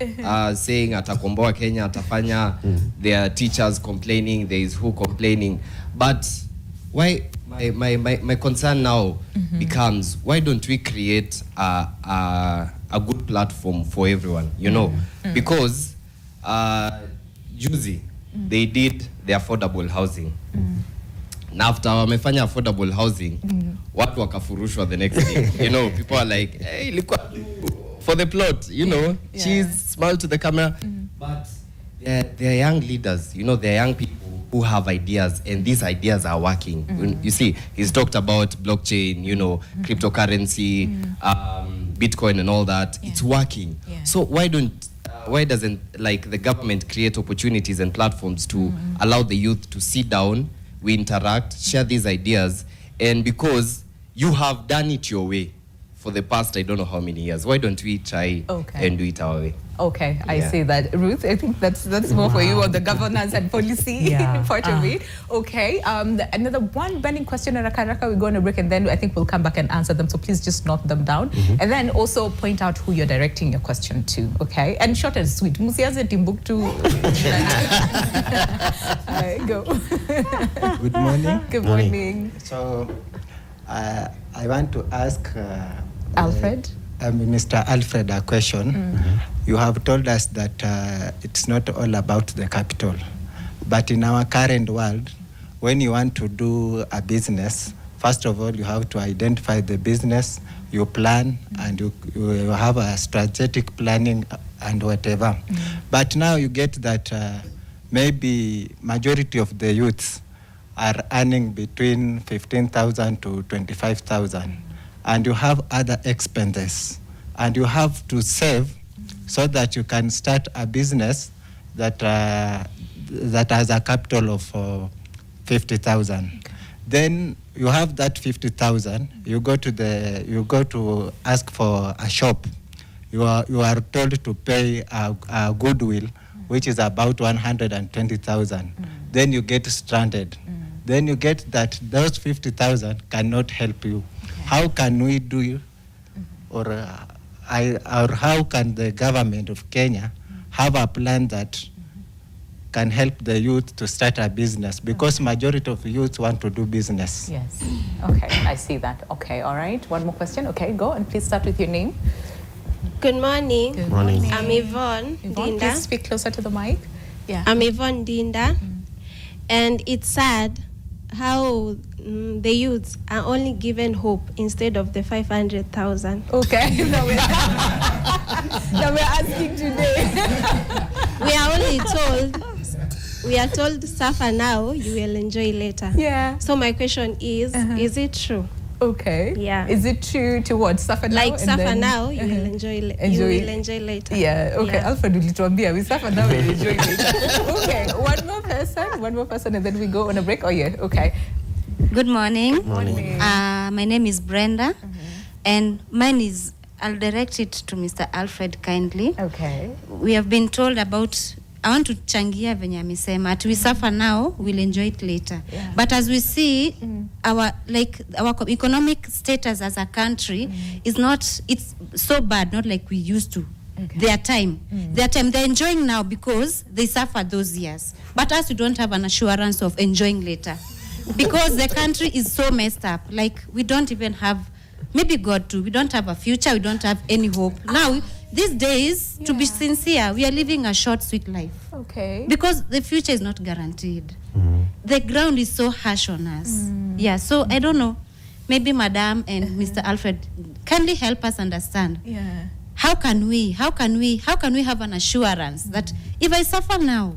saying atakomboa Kenya, atafanya. There are teachers complaining, there is who complaining, but why my concern now becomes, why don't we create a good platform for everyone, you know? Because juzi they did the affordable housing. Na after wamefanya affordable housing, watu wakafurushwa the next day. You know, people are like, hey, ilikuwa for the plot, you know. She's smile to the camera. But they're young leaders, you know, they're young people who have ideas, and these ideas are working. You see, he's talked about blockchain, you know, cryptocurrency, Bitcoin and all that. It's working. So why doesn't like the government create opportunities and platforms to allow the youth to sit down, we interact, share these ideas, and because you have done it your way for the past, I don't know how many years, why don't we try and do it our way? Okay, I see that. Ruth, I think that's more for you on the governance and policy part of it. Okay, another one burning question, Rakaraka, we're going to break, and then I think we'll come back and answer them, so please just note them down. And then also point out who you're directing your question to, okay? And short and sweet. Musiaze Timbuktu. Go. Good morning. Good morning. So, I want to ask Alfred? Mr. Alfred a question. You have told us that it's not all about the capital, but in our current world, when you want to do a business, first of all, you have to identify the business, you plan, and you have a strategic planning and whatever. But now you get that maybe majority of the youths are earning between 15,000 to 25,000. And you have other expenses, and you have to save so that you can start a business that has a capital of 50,000. Then you have that 50,000. You go to ask for a shop. You are told to pay a goodwill, which is about 120,000. Then you get stranded. Then you get that those 50,000 cannot help you. How can we do, or how can the government of Kenya have a plan that can help the youth to start a business? Because majority of youth want to do business. Yes. Okay, I see that. Okay, all right. One more question. Okay, go and please start with your name. Good morning. Good morning. I'm Yvonne Yvonne, Dinda. please speak closer to the mic. Yeah. I'm Yvonne Dinda. And it's sad how the youths are only given hope instead of the 500,000. Okay. Now we're asking today. We are told suffer now, you will enjoy later. Yeah. So my question is it true? Okay. Yeah. Is it true to what? Suffer now? Like and suffer then, now, you will enjoy later. Yeah. Okay. Yeah. Alfred ulituambia we suffer now and enjoy later. Okay. One more person, and then we go on a break. Oh yeah. Okay. Good morning. Morning. My name is Brenda, and mine is, I'll direct it to Mr. Alfred kindly. Okay. We have been told about, I want to changia venye amesema, we suffer now, we'll enjoy it later. Yeah. But as we see, our economic status as a country is not, it's so bad, not like we used to. Okay. Their time they're enjoying now because they suffered those years. But us, we don't have an assurance of enjoying later. Because the country is so messed up. Like, we don't even have, maybe God too, we don't have a future, we don't have any hope. Now, these days, to be sincere, we are living a short, sweet life. Okay. Because the future is not guaranteed. The ground is so harsh on us. Yeah, so I don't know. Maybe Madam and Mr. Alfred, kindly help us understand. Yeah. How can we have an assurance that if I suffer now,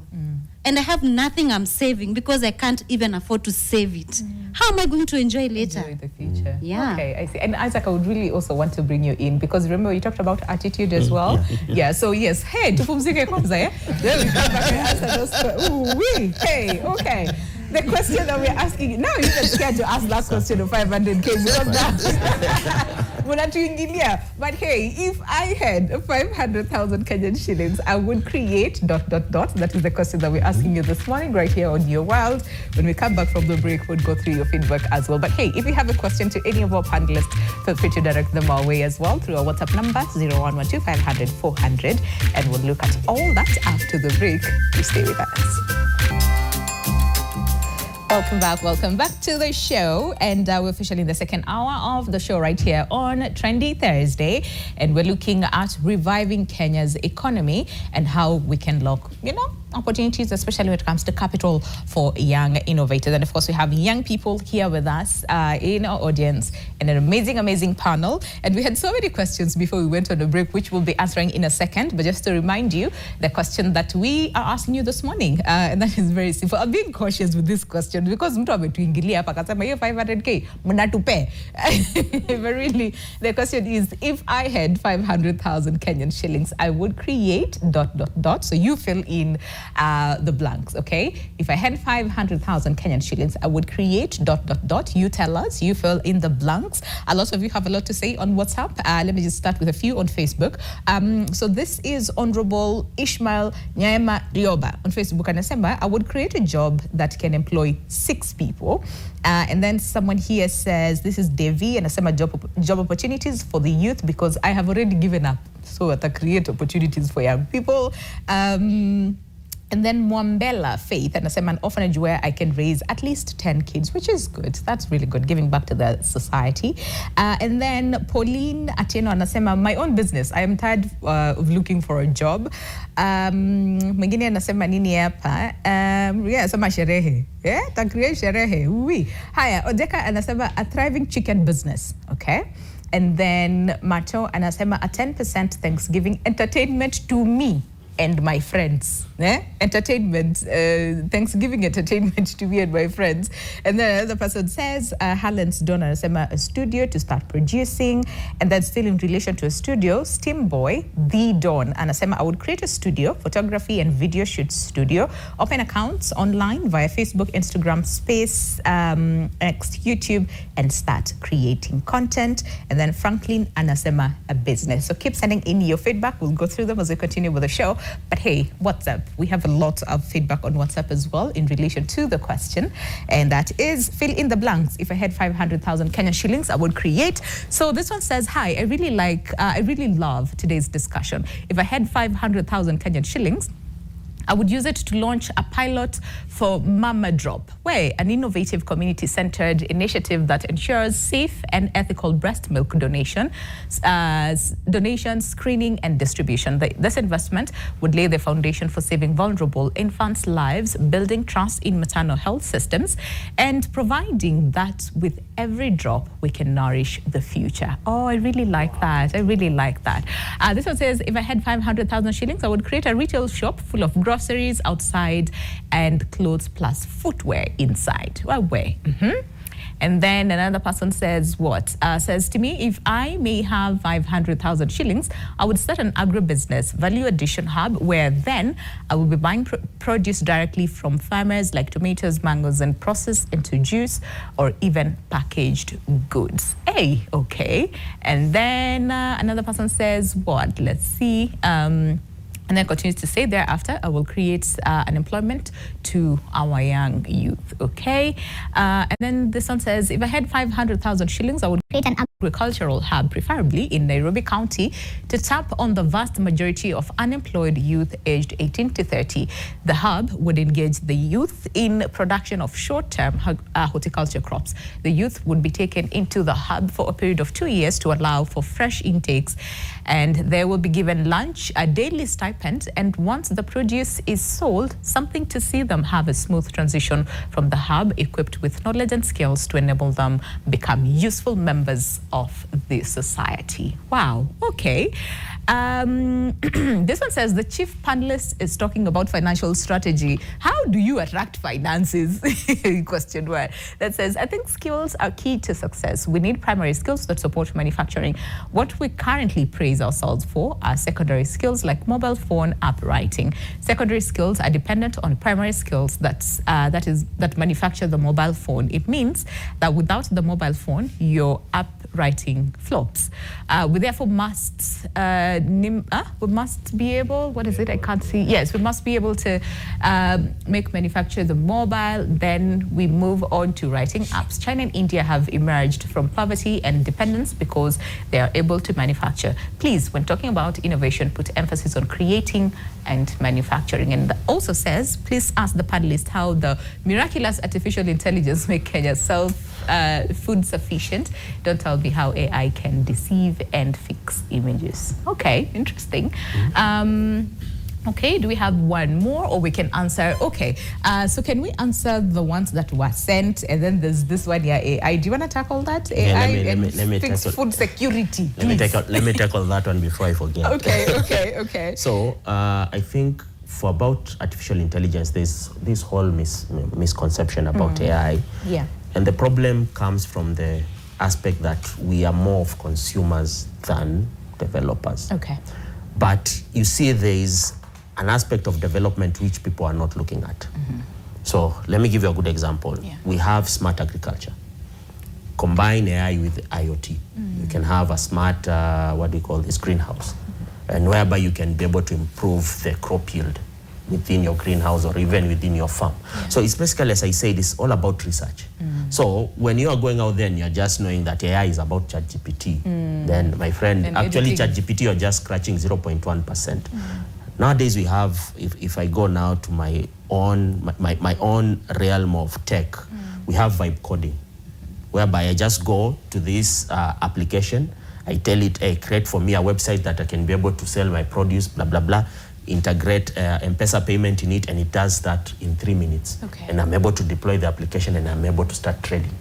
and I have nothing I'm saving because I can't even afford to save it, how am I going to enjoy later? Enjoy the future. Yeah. Okay, I see. And Isaac, I would really also want to bring you in because remember you talked about attitude as well. Yeah. So yes, hey, tupumzike kwanza, eh? Then we come back and answer those questions. Ooh, wee. Hey, okay. The question that we're asking now, you're even scared to ask that question of 500K because that's but hey, if I had 500,000 Kenyan shillings, I would create ... That is the question that we're asking you this morning right here on Your World. When we come back from the break, we'll go through your feedback as well. But hey, if you have a question to any of our panelists, feel free to direct them our way as well through our WhatsApp number 0112 500 400, and we'll look at all that after the break. You stay with us. Welcome back to the show, and we're officially in the second hour of the show right here on Trendy Thursday, and we're looking at reviving Kenya's economy and how we can lock, opportunities, especially when it comes to capital for young innovators. And of course, we have young people here with us in our audience and an amazing panel. And we had so many questions before we went on a break, which we'll be answering in a second. But just to remind you, the question that we are asking you this morning, and that is very simple. I'm being cautious with this question because mtu ametuingilia hapa akasema hiyo 500K mnatupe. But really, the question is, if I had 500,000 Kenyan shillings, I would create ... So you fill in the blanks, okay? If I had 500,000 Kenyan shillings, I would create ... You tell us, you fill in the blanks. A lot of you have a lot to say on WhatsApp. Let me just start with a few on Facebook. So this is Honorable Ishmael Nyaema Rioba on Facebook. Anasema, I would create a job that can employ 6 people. And then someone here says, this is Devi, and anasema job opportunities for the youth because I have already given up. So to create opportunities for young people. And then Mwambela Faith, and an orphanage where I can raise at least 10 kids, which is good. That's really good, giving back to the society. And then Pauline Atieno anasema, my own business. I am tired of looking for a job. Mwingine anasema nini hapa? Yeah, sema sherehe. Yeah, takriye sherehe. Ui. Haya, Odeka anasema a thriving chicken business. Okay. And then Macho anasema a 10% Thanksgiving entertainment to me. and my friends. Entertainment, Thanksgiving entertainment to me and my friends. And then another person says, Halens Donna a studio to start producing. And then still in relation to a studio, Steam Boy, The Dawn. And I would create a studio, photography and video shoot studio, open accounts online via Facebook, Instagram, Space, X, YouTube, and start creating content. And then Franklin Anasema, a business. So keep sending in your feedback. We'll go through them as we continue with the show. But hey, WhatsApp. We have a lot of feedback on WhatsApp as well in relation to the question. And that is, fill in the blanks. If I had 500,000 Kenyan shillings, I would create. So this one says, hi, I really love today's discussion. If I had 500,000 Kenyan shillings, I would use it to launch a pilot for Mama Drop, where an innovative community-centered initiative that ensures safe and ethical breast milk donation, screening, and distribution. This investment would lay the foundation for saving vulnerable infants' lives, building trust in maternal health systems, and providing that with every drop we can nourish the future. Oh, I really like that. I really like that. This one says, if I had 500,000 shillings, I would create a retail shop full of groceries outside and clothes plus footwear inside. Well, where? And then another person says what? Says to me, if I may have 500,000 shillings, I would start an agribusiness value addition hub where then I will be buying produce directly from farmers like tomatoes, mangoes, and processed into juice or even packaged goods. Hey, okay. And then another person says what? Let's see. And then continues to say, thereafter, I will create an employment to our young youth, okay? And then this one says, if I had 500,000 shillings, I would create an agricultural hub, preferably in Nairobi County, to tap on the vast majority of unemployed youth aged 18 to 30. The hub would engage the youth in production of short-term horticulture crops. The youth would be taken into the hub for a period of 2 years to allow for fresh intakes, and they will be given lunch, a daily stipend, and once the produce is sold, something to see them have a smooth transition from the hub, equipped with knowledge and skills to enable them become useful members of the society. Wow, okay. This one says, the chief panelist is talking about financial strategy. How do you attract finances? Question one. That says, I think skills are key to success. We need primary skills that support manufacturing. What we currently praise ourselves for are secondary skills like mobile phone app writing. Secondary skills are dependent on primary skills that manufacture the mobile phone. It means that without the mobile phone, your app writing flops. We therefore must be able, what is it? I can't see. Yes, we must be able to manufacture the mobile. Then we move on to writing apps. China and India have emerged from poverty and dependence because they are able to manufacture. Please, when talking about innovation, put emphasis on creating and manufacturing. And also says, please ask the panelists how the miraculous artificial intelligence make Kenya food sufficient. Don't tell me how AI can deceive and fix images. Okay, interesting. Okay, do we have one more, or we can answer? Okay, so can we answer the ones that were sent, and then there's this one here, AI. Do you want to tackle that? AI let me fix tackle food security. Let me tackle that one before I forget. Okay. So I think for about artificial intelligence, there's this whole misconception about AI. Yeah. And the problem comes from the aspect that we are more of consumers than developers. Okay. But you see, there is an aspect of development which people are not looking at. So let me give you a good example. Yeah. We have smart agriculture. Combine AI with IoT. You can have a smart, what do you call this, greenhouse. And whereby you can be able to improve the crop yield within your greenhouse or even within your farm. Yeah. So it's basically, as I said, it's all about research. So when you are going out there and you're just knowing that AI is about ChatGPT, then my friend, and actually editing. ChatGPT, you're just scratching 0.1%. Nowadays we have, if I go now to my own realm of tech, we have vibe coding, whereby I just go to this application, I tell it, hey, create for me a website that I can be able to sell my produce, blah, blah, blah, integrate M-Pesa payment in it, and it does that in 3 minutes. Okay. And I'm able to deploy the application and I'm able to start trading.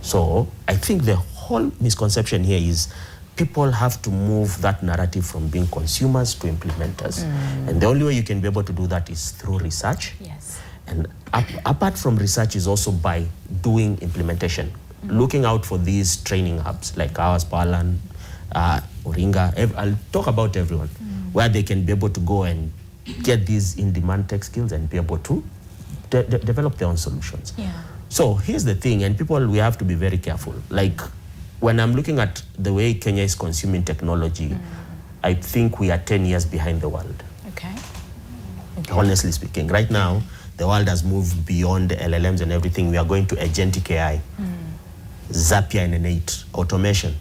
So I think the whole misconception here is people have to move that narrative from being consumers to implementers. And the only way you can be able to do that is through research. Yes. And apart from research is also by doing implementation, looking out for these training hubs like ours, Palan, Oringa. I'll talk about everyone, where they can be able to go and get these in-demand tech skills and be able to develop their own solutions. Yeah. So here's the thing, and people, we have to be very careful. Like, when I'm looking at the way Kenya is consuming technology, I think we are 10 years behind the world. Okay. Honestly speaking, right now, the world has moved beyond the LLMs and everything. We are going to agentic AI, Zapier and innate automation.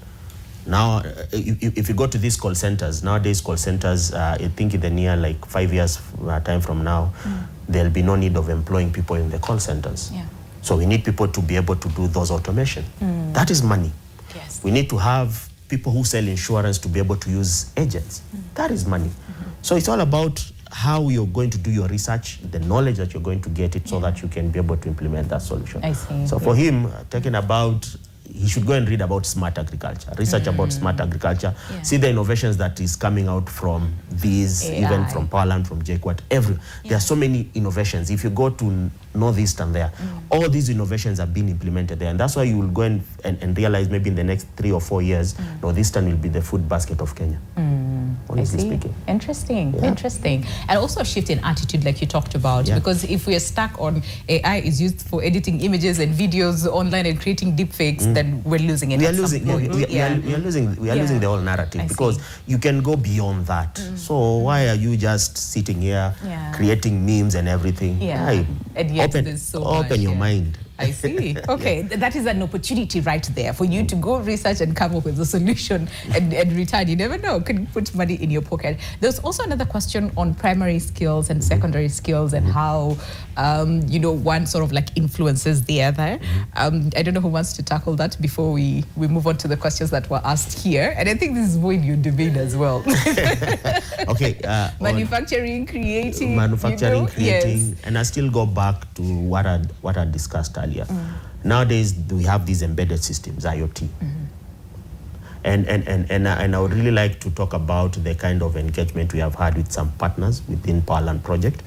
Now, if you go to these call centers, nowadays call centers, I think in the near like 5 years time from now, there'll be no need of employing people in the call centers. Yeah. So we need people to be able to do those automation. That is money. Yes. We need to have people who sell insurance to be able to use agents. That is money. So it's all about how you're going to do your research, the knowledge that you're going to get it so that you can be able to implement that solution. I see. So for him, talking about, he should go and read about smart agriculture, research about smart agriculture, see the innovations that is coming out from these, AI. even from Powerland, from JQuat, there are so many innovations. If you go to Northeastern there, all these innovations have been implemented there. And that's why you will go and realize maybe in the next 3 or 4 years, Northeastern will be the food basket of Kenya. Honestly speaking. Interesting, interesting. And also a shift in attitude like you talked about, because if we are stuck on AI is used for editing images and videos online and creating deep fakes, then we're losing it. We are losing the whole narrative because you can go beyond that. So why are you just sitting here creating memes and everything? And yet there's so much, open your mind. I see. Okay, that is an opportunity right there for you to go research and come up with a solution and return. You never know, could put money in your pocket. There's also another question on primary skills and secondary skills and how, one sort of like influences the other. I don't know who wants to tackle that before we move on to the questions that were asked here. And I think this is more in your domain as well. Okay. Manufacturing, creating. Manufacturing, creating, and I still go back to what I discussed earlier. Nowadays, we have these embedded systems, IoT. And I would really like to talk about the kind of engagement we have had with some partners within Powerland project,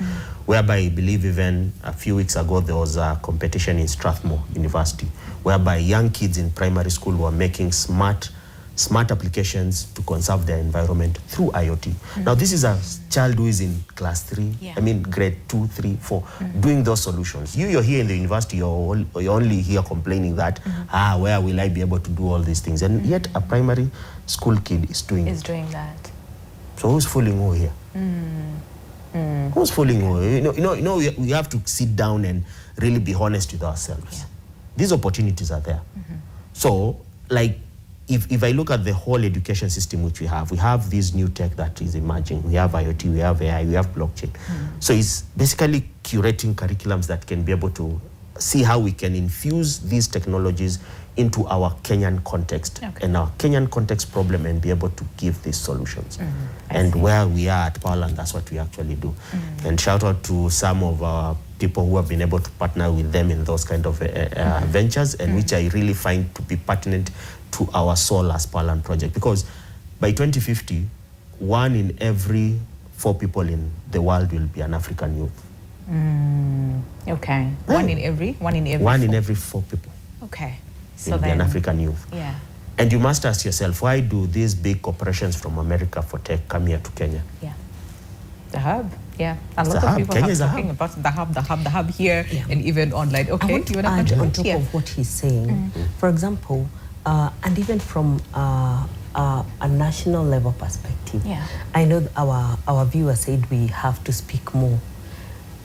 whereby I believe even a few weeks ago, there was a competition in Strathmore University, whereby young kids in primary school were making smart applications to conserve their environment through IoT. Now, this is a child who is in class 3, grade 2, 3, 4, doing those solutions. You're here in the university, you're only here complaining that, where will I be able to do all these things? And yet a primary school kid is doing that. So who's fooling who here? Who's fooling who? We have to sit down and really be honest with ourselves. These opportunities are there. So, like, if I look at the whole education system which we have this new tech that is emerging. We have IoT, we have AI, we have blockchain. So it's basically curating curriculums that can be able to see how we can infuse these technologies into our Kenyan context and our Kenyan context problem and be able to give these solutions. And where we are at Powerland, that's what we actually do. And shout out to some of our people who have been able to partner with them in those kind of ventures, and which I really find to be pertinent to our soul as Powerland project. Because by 2050, 1 in every 4 people in the world will be an African youth. Okay. One in every 4 people. Okay. So will be an African youth. Yeah. And you must ask yourself, why do these big corporations from America for tech come here to Kenya? Yeah. The hub. Yeah. A It's lot of people Kenya are talking about the hub here, and even online. Okay. I want to add on top of what he's saying. For example, and even from a national level perspective, I know our viewer said we have to speak more,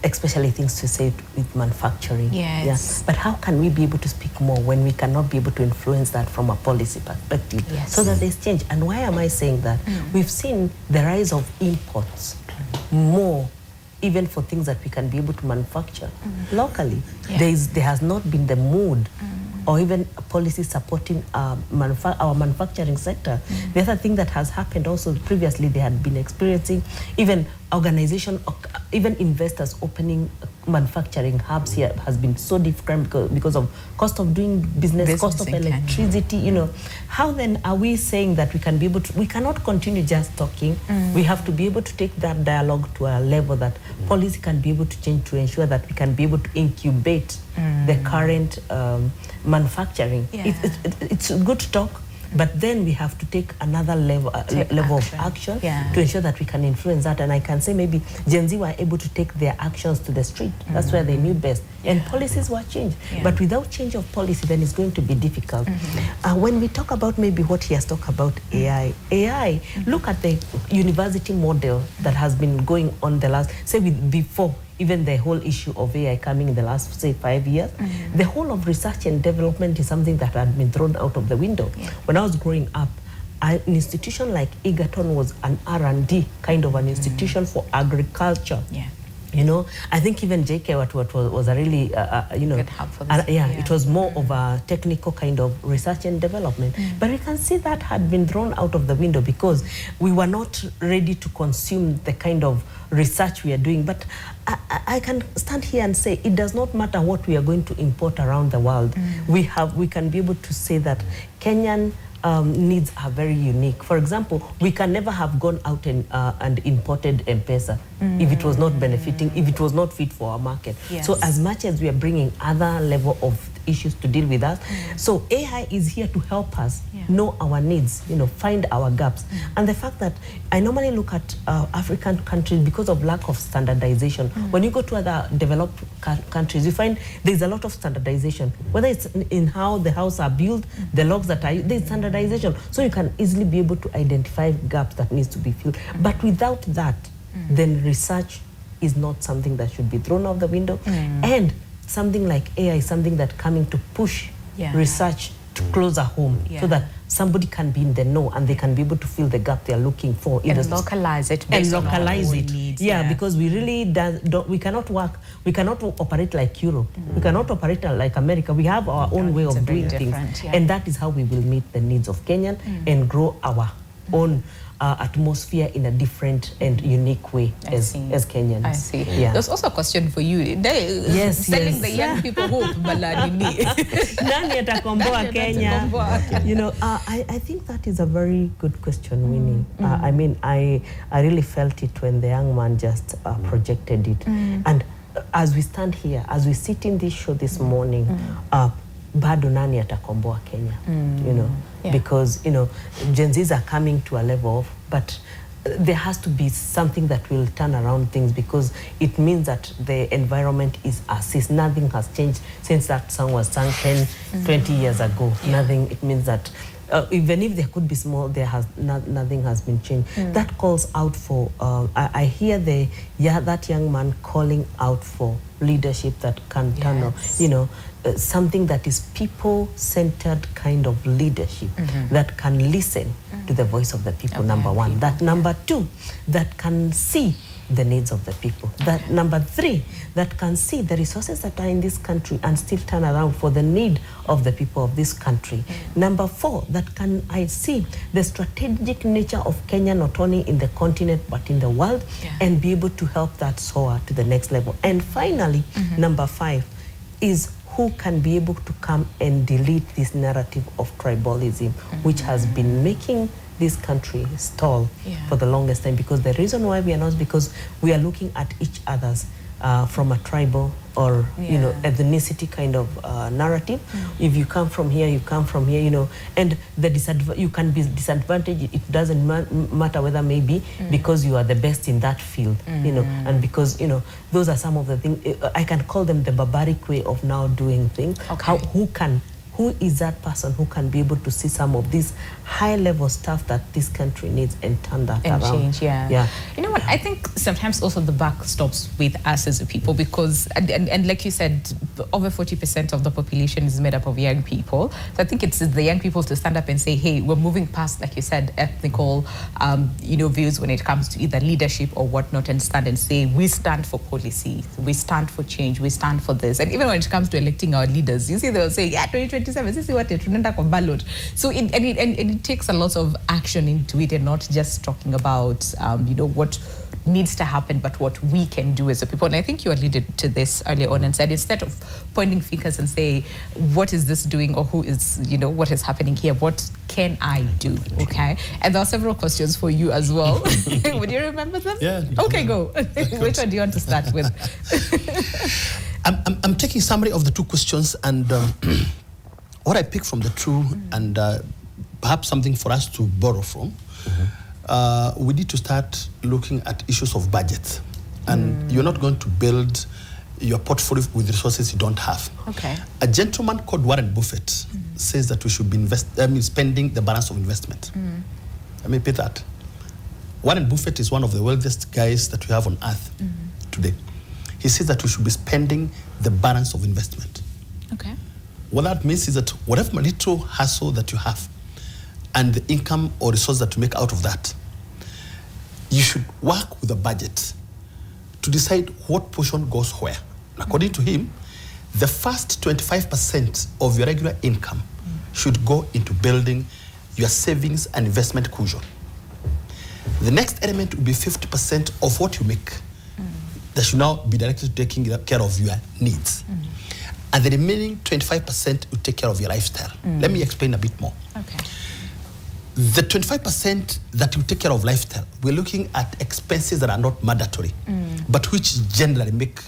especially things to say with manufacturing. Yes. But how can we be able to speak more when we cannot be able to influence that from a policy perspective so that there's change? And why am I saying that? We've seen the rise of imports more, even for things that we can be able to manufacture locally. There has not been the mood or even a policy supporting our manufacturing sector. The other thing that has happened also previously, they had been experiencing even organization, even investors opening manufacturing hubs here has been so different because of cost of doing business, cost of electricity, you know. How then are we saying that we can be able to, we cannot continue just talking. We have to be able to take that dialogue to a level that policy can be able to change to ensure that we can be able to incubate the current manufacturing. It's good to talk, but then we have to take another level of action to ensure that we can influence that. And I can say maybe Gen Z were able to take their actions to the street. That's where they knew best. And policies were changed. But without change of policy, then it's going to be difficult. When we talk about maybe what he has talked about AI, look at the university model that has been going on the last, say before even the whole issue of AI coming in the last, say, 5 years, the whole of research and development is something that had been thrown out of the window. When I was growing up, an institution like Egerton was an R&D kind of an institution for agriculture. You know, I think even JK was a really, you know, it was more of a technical kind of research and development. But we can see that had been thrown out of the window because we were not ready to consume the kind of research we are doing. But I can stand here and say it does not matter what we are going to import around the world. We can be able to say that Kenyan needs are very unique. For example, we can never have gone out and imported M-Pesa if it was not benefiting, if it was not fit for our market. So as much as we are bringing other level of issues to deal with us, so AI is here to help us know our needs, you know, find our gaps. And the fact that I normally look at African countries because of lack of standardization. When you go to other developed countries, you find there's a lot of standardization, whether it's in how the houses are built, the logs that are, there's standardization. So you can easily be able to identify gaps that needs to be filled. But without that, then research is not something that should be thrown out the window. And something like AI is something that coming to push research to closer home so that somebody can be in the know and they can be able to fill the gap they are looking for. And localize it. And localize it. Needs, because we really we cannot work, we cannot operate like Europe. We cannot operate like America. We have our own way of doing things. And that is how we will meet the needs of Kenyan and grow our own atmosphere in a different and unique way as Kenyans. I see. There's also a question for you. Selling the young people hope, Nani atakomboa Kenya? You know, I think that is a very good question, Winnie. I mean, I really felt it when the young man just projected it. And as we stand here, as we sit in this show this morning, bado nani atakomboa Kenya, you know, because, you know, Gen Zs are coming to a level of, but there has to be something that will turn around things because it means that the environment is assist. Nothing has changed since that song was sung 10, 20 years ago. Nothing, it means that even if there could be small, nothing has been changed. That calls out for, I hear that young man calling out for leadership that can turn on, you know, something that is people-centered kind of leadership that can listen to the voice of the people, number one. That number two, that can see the needs of the people. That number three, that can see the resources that are in this country and still turn around for the need of the people of this country. Number four, that can see the strategic nature of Kenya, not only in the continent but in the world, and be able to help that soar to the next level. And finally, number five is who can be able to come and delete this narrative of tribalism, which has been making this country stall for the longest time. Because the reason why we are not, because we are looking at each other's from a tribal or you know, ethnicity kind of narrative. If you come from here, you come from here, you know, and the you can be disadvantaged. It doesn't matter whether maybe because you are the best in that field, you know, and because, you know, those are some of the things. I can call them the barbaric way of now doing things. Who is that person who can be able to see some of this high-level stuff that this country needs and turn that around? Change, You know what? I think sometimes also the buck stops with us as a people because, and like you said, over 40% of the population is made up of young people. So I think it's the young people to stand up and say, hey, we're moving past, like you said, ethnical, you know, views when it comes to either leadership or whatnot, and stand and say, we stand for policy, we stand for change, we stand for this. And even when it comes to electing our leaders, you see, they'll say, yeah, 2027, this is what it. So it takes a lot of action into it and not just talking about, you know, what needs to happen, but what we can do as a people. And I think you alluded to this earlier on and said, instead of pointing fingers and say, what is this doing, or who is, what is happening here? What can I do? Okay. And there are several questions for you as well. Would you remember them? Yeah. Okay, go. Which one do you want to start with? I'm taking summary of the two questions, and what I pick from the two, and perhaps something for us to borrow from. We need to start looking at issues of budget, and you're not going to build your portfolio with resources you don't have. Okay. A gentleman called Warren Buffett says that we should be spending the balance of investment. Let me repeat that. Warren Buffett is one of the wealthiest guys that we have on earth today. He says that we should be spending the balance of investment. Okay. What that means is that whatever little hustle that you have and the income or resource that you make out of that, you should work with a budget to decide what portion goes where. According to him, the first 25% of your regular income should go into building your savings and investment cushion. The next element will be 50% of what you make that should now be directed to taking care of your needs. And the remaining 25% will take care of your lifestyle. Let me explain a bit more. Okay. The 25% that will take care of lifestyle, we're looking at expenses that are not mandatory, but which generally make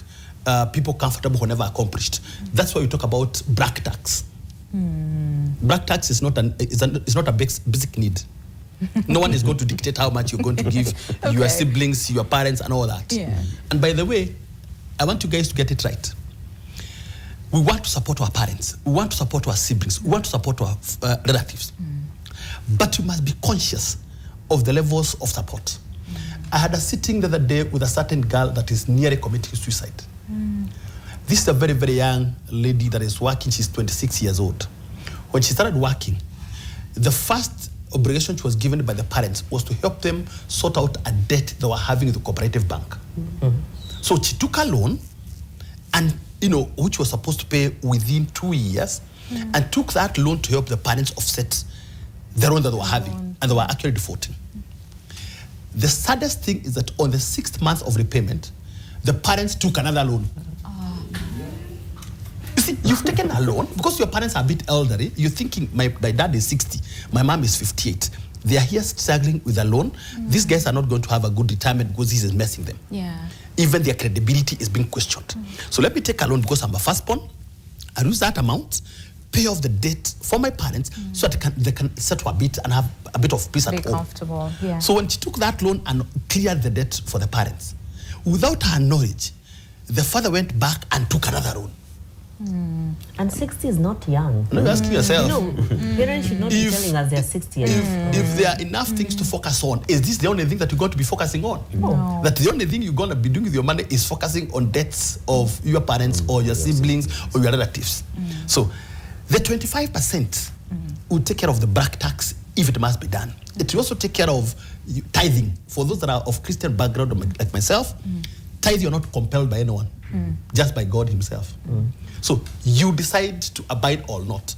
people comfortable whenever accomplished. That's why we talk about black tax. Black tax is not a basic need. No one is going to dictate how much you're going to give your siblings, your parents, and all that. Yeah. And by the way, I want you guys to get it right. We want to support our parents. We want to support our siblings. We want to support our relatives. But you must be conscious of the levels of support. I had a sitting the other day with a certain girl that is nearly committing suicide. This is a very, very young lady that is working. She's 26 years old. When she started working, the first obligation she was given by the parents was to help them sort out a debt they were having with the cooperative bank. So she took a loan, and which was supposed to pay within 2 years, and took that loan to help the parents offset the loan that they were having, and they were actually defaulting. The saddest thing is that on the 6th month of repayment, the parents took another loan. You see, you've taken a loan because your parents are a bit elderly. You're thinking, my dad is 60, my mom is 58. They are here struggling with a loan. These guys are not going to have a good retirement because this is messing them. Yeah. Even their credibility is being questioned. So let me take a loan because I'm a firstborn. I use that amount, pay off the debt for my parents so that they can settle a bit and have a bit of peace at home. Be comfortable, yeah. So when she took that loan and cleared the debt for the parents, without her knowledge, the father went back and took another loan. And 60 is not young. Now you're asking yourself, Parents should not be telling us they're 60 years old. if there are enough things to focus on, is this the only thing that you're going to be focusing on? No. That the only thing you're going to be doing with your money is focusing on debts of your parents or your siblings or your relatives. So the 25% will take care of the black tax if it must be done. It will also take care of tithing. For those that are of Christian background like myself, tithe you're not compelled by anyone, just by God himself. So you decide to abide or not.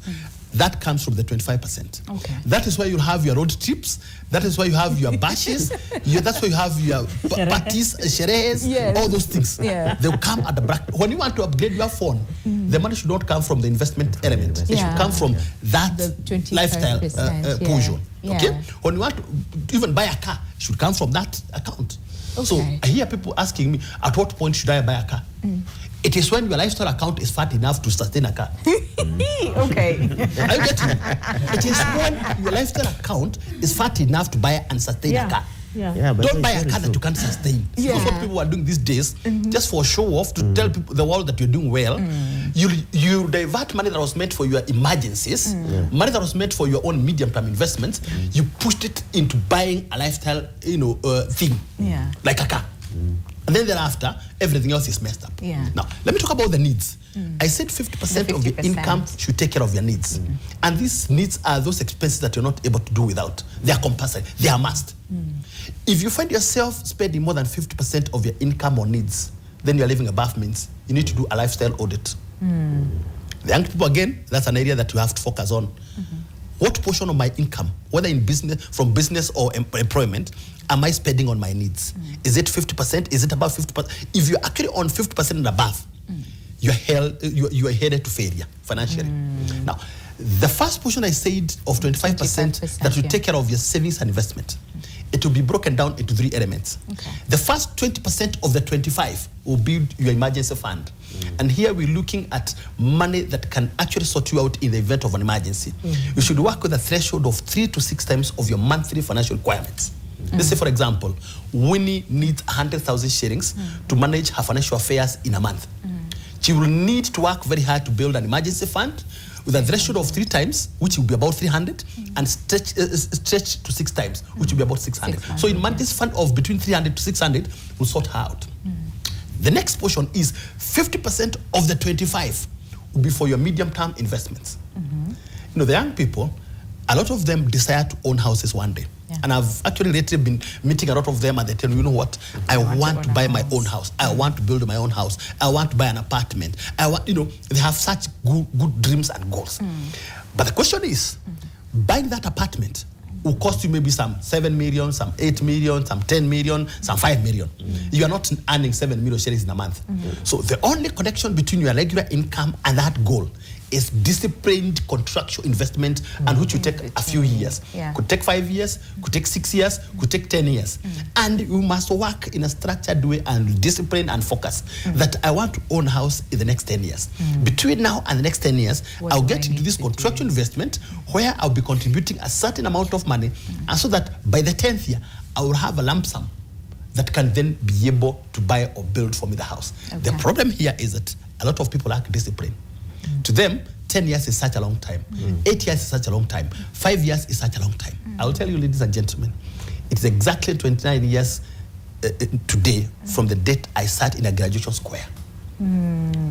That comes from the 25%. Okay. That is why you have your road trips. That is why you have your bashes. That's why you have your parties, sherehes, all those things. Yeah. They will come at the bracket. When you want to upgrade your phone, the money should not come from the investment element. It should come from that The lifestyle 25%, portion. Yeah. Okay? When you want to even buy a car, it should come from that account. So I hear people asking me, at what point should I buy a car? It is when your lifestyle account is fat enough to sustain a car. Okay. Are you getting it? It is when your lifestyle account is fat enough to buy and sustain a car. Yeah. But Don't buy a car that you can't sustain. That's what people are doing these days, just for show off, to tell people, the world, that you're doing well. You divert money that was meant for your emergencies, money that was meant for your own medium-term investments. You pushed it into buying a lifestyle, thing, like a car. And then thereafter, everything else is messed up. Yeah. Now, let me talk about the needs. I said 50% of your income should take care of your needs. And these needs are those expenses that you're not able to do without. They are compulsory. They are must. If you find yourself spending more than 50% of your income on needs, then you're living above means. You need to do a lifestyle audit. The young people, again, that's an area that you have to focus on. what portion of my income, whether in business, from business or employment, am I spending on my needs? Is it 50%? Is it above 50%? If you're actually on 50% and above, you're headed to failure financially. Now, the first portion I said of 25% that will take care of your savings and investment, it will be broken down into 3 elements. The first 20% of the 25 will be your emergency fund. And here we're looking at money that can actually sort you out in the event of an emergency. You should work with a threshold of 3 to 6 times of your monthly financial requirements. Let's say, for example, Winnie needs 100,000 shillings to manage her financial affairs in a month. She will need to work very hard to build an emergency fund with a threshold of 3 times, which will be about 300, and stretch to 6 times, which will be about 600. So in month, this fund of between 300 to 600 will sort her out. The next portion is 50% of the 25 will be for your medium-term investments. You know, the young people, a lot of them desire to own houses one day. And I've actually lately been meeting a lot of them, and they tell me, you know what, I want to buy my own house. I want to build my own house. I want to buy an apartment. I want, you know, they have such good dreams and goals. But the question is, buying that apartment will cost you maybe some 7 million, some 8 million, some 10 million, some 5 million. You are not earning 7 million shillings in a month. So the only connection between your regular income and that goal is disciplined contractual investment, and which will take a few years. Could take 5 years, could take 6 years, could take 10 years. And you must work in a structured way and discipline and focus that I want to own a house in the next 10 years. Between now and the next 10 years, I'll get into this contractual investment where I'll be contributing a certain amount of money, and so that by the 10th year, I will have a lump sum that can then be able to buy or build for me the house. The problem here is that a lot of people lack discipline. To them, 10 years is such a long time. 8 years is such a long time. 5 years is such a long time. I will tell you, ladies and gentlemen, it is exactly 29 years today from the date I sat in a graduation square.